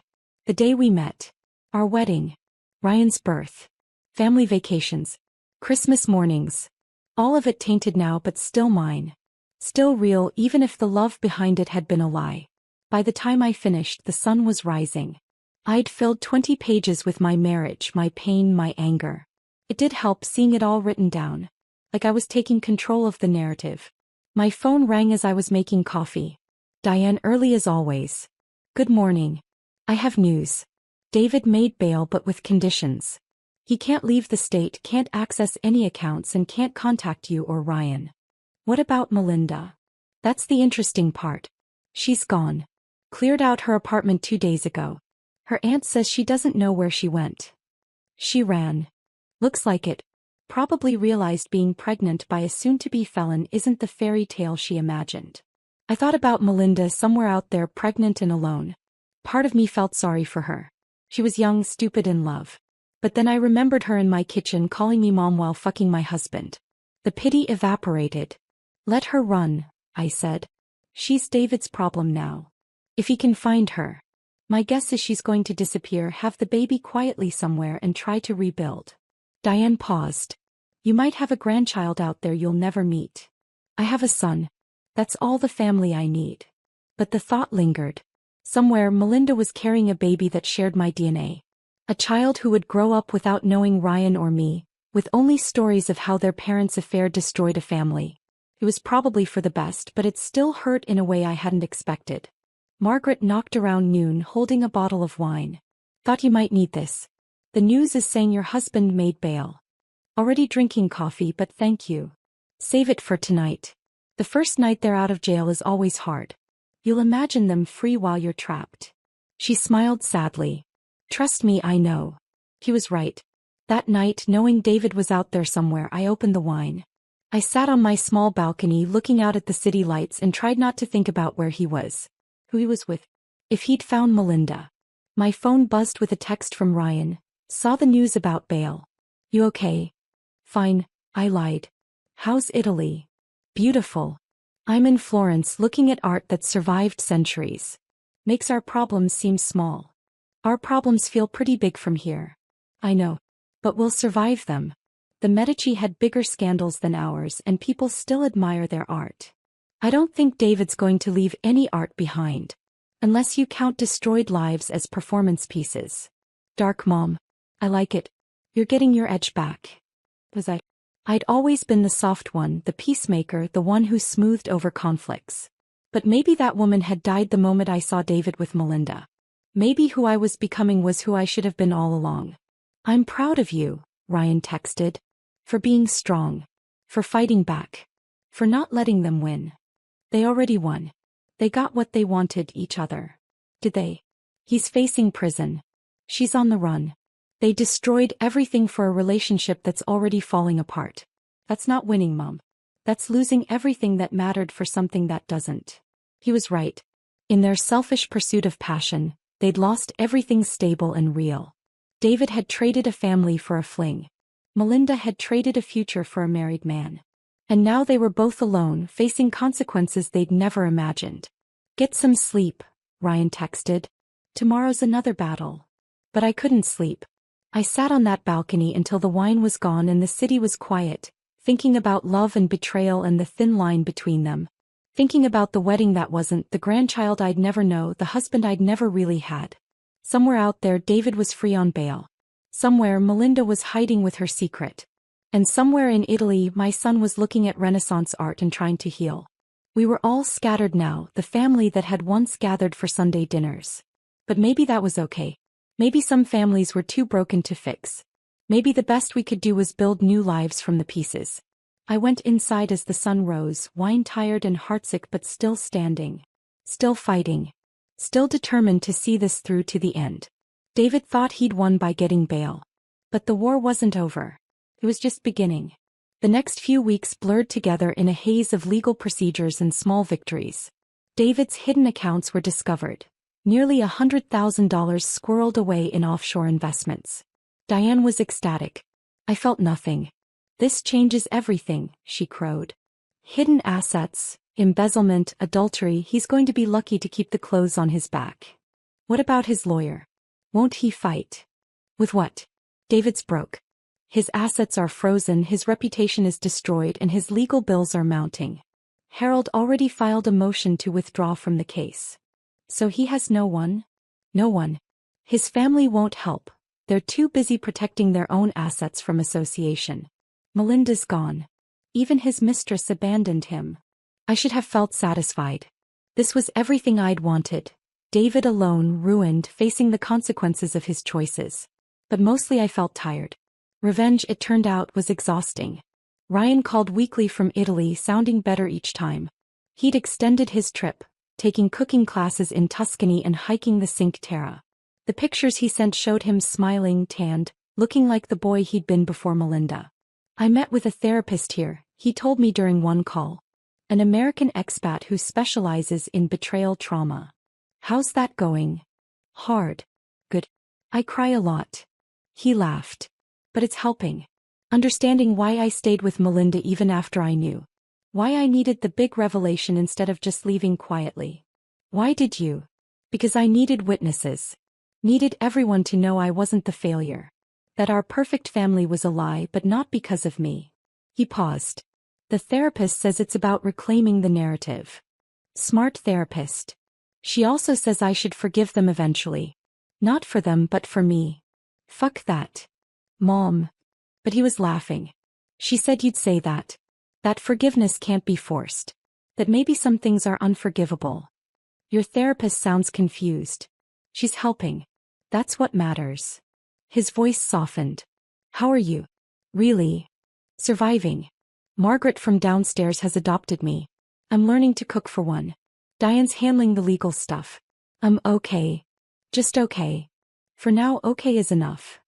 The day we met. Our wedding. Ryan's birth. Family vacations. Christmas mornings. All of it tainted now but still mine. Still real even if the love behind it had been a lie. By the time I finished, the sun was rising. I'd filled 20 pages with my marriage, my pain, my anger. It did help seeing it all written down. Like I was taking control of the narrative. My phone rang as I was making coffee. Diane, early as always. Good morning. I have news. David made bail but with conditions. He can't leave the state, can't access any accounts, and can't contact you or Ryan. What about Melinda? That's the interesting part. She's gone. Cleared out her apartment 2 days ago. Her aunt says she doesn't know where she went. She ran. Looks like it. Probably realized being pregnant by a soon-to-be felon isn't the fairy tale she imagined. I thought about Melinda somewhere out there pregnant and alone. Part of me felt sorry for her. She was young, stupid, in love. But then I remembered her in my kitchen calling me mom while fucking my husband. The pity evaporated. Let her run, I said. She's David's problem now. If he can find her. My guess is she's going to disappear, have the baby quietly somewhere, and try to rebuild. Diane paused. You might have a grandchild out there you'll never meet. I have a son. That's all the family I need. But the thought lingered. Somewhere Melinda was carrying a baby that shared my DNA. A child who would grow up without knowing Ryan or me, with only stories of how their parents' affair destroyed a family. It was probably for the best, but it still hurt in a way I hadn't expected. Margaret knocked around noon holding a bottle of wine. Thought you might need this. The news is saying your husband made bail. Already drinking coffee, but thank you. Save it for tonight. The first night they're out of jail is always hard. You'll imagine them free while you're trapped. She smiled sadly. Trust me, I know. He was right. That night, knowing David was out there somewhere, I opened the wine. I sat on my small balcony looking out at the city lights and tried not to think about where he was. Who he was with. If he'd found Melinda. My phone buzzed with a text from Ryan. Saw the news about bail. You okay? Fine, I lied. How's Italy? Beautiful. I'm in Florence looking at art that survived centuries. Makes our problems seem small. Our problems feel pretty big from here. I know. But we'll survive them. The Medici had bigger scandals than ours and people still admire their art. I don't think David's going to leave any art behind. Unless you count destroyed lives as performance pieces. Dark mom. I like it. You're getting your edge back. I'd always been the soft one, the peacemaker, the one who smoothed over conflicts. But maybe that woman had died the moment I saw David with Melinda. Maybe who I was becoming was who I should have been all along. I'm proud of you, Ryan texted. For being strong. For fighting back. For not letting them win. They already won. They got what they wanted, each other. Did they? He's facing prison. She's on the run. They destroyed everything for a relationship that's already falling apart. That's not winning, Mom. That's losing everything that mattered for something that doesn't. He was right. In their selfish pursuit of passion, they'd lost everything stable and real. David had traded a family for a fling. Melinda had traded a future for a married man. And now they were both alone, facing consequences they'd never imagined. Get some sleep, Ryan texted. Tomorrow's another battle. But I couldn't sleep. I sat on that balcony until the wine was gone and the city was quiet, thinking about love and betrayal and the thin line between them. Thinking about the wedding that wasn't, the grandchild I'd never know, the husband I'd never really had. Somewhere out there David was free on bail. Somewhere Melinda was hiding with her secret. And somewhere in Italy my son was looking at Renaissance art and trying to heal. We were all scattered now, the family that had once gathered for Sunday dinners. But maybe that was okay. Maybe some families were too broken to fix. Maybe the best we could do was build new lives from the pieces. I went inside as the sun rose, wine-tired and heartsick but still standing. Still fighting. Still determined to see this through to the end. David thought he'd won by getting bail. But the war wasn't over. It was just beginning. The next few weeks blurred together in a haze of legal procedures and small victories. David's hidden accounts were discovered. Nearly $100,000 squirreled away in offshore investments. Diane was ecstatic. I felt nothing. This changes everything, she crowed. Hidden assets, embezzlement, adultery, he's going to be lucky to keep the clothes on his back. What about his lawyer? Won't he fight? With what? David's broke. His assets are frozen, his reputation is destroyed, and his legal bills are mounting. Harold already filed a motion to withdraw from the case. So he has no one? No one. His family won't help. They're too busy protecting their own assets from association. Melinda's gone. Even his mistress abandoned him. I should have felt satisfied. This was everything I'd wanted. David alone, ruined, facing the consequences of his choices. But mostly I felt tired. Revenge, it turned out, was exhausting. Ryan called weekly from Italy, sounding better each time. He'd extended his trip, taking cooking classes in Tuscany and hiking the Cinque Terre. The pictures he sent showed him smiling, tanned, looking like the boy he'd been before Melinda. I met with a therapist here, he told me during one call. An American expat who specializes in betrayal trauma. How's that going? Hard. Good. I cry a lot. He laughed. But it's helping. Understanding why I stayed with Melinda even after I knew. Why I needed the big revelation instead of just leaving quietly. Why did you? Because I needed witnesses. Needed everyone to know I wasn't the failure. That our perfect family was a lie, but not because of me. He paused. The therapist says it's about reclaiming the narrative. Smart therapist. She also says I should forgive them eventually. Not for them, but for me. Fuck that. Mom. But he was laughing. She said you'd say that. That forgiveness can't be forced. That maybe some things are unforgivable. Your therapist sounds confused. She's helping. That's what matters. His voice softened. How are you? Really? Surviving. Margaret from downstairs has adopted me. I'm learning to cook for one. Diane's handling the legal stuff. I'm okay. Just okay. For now, okay is enough.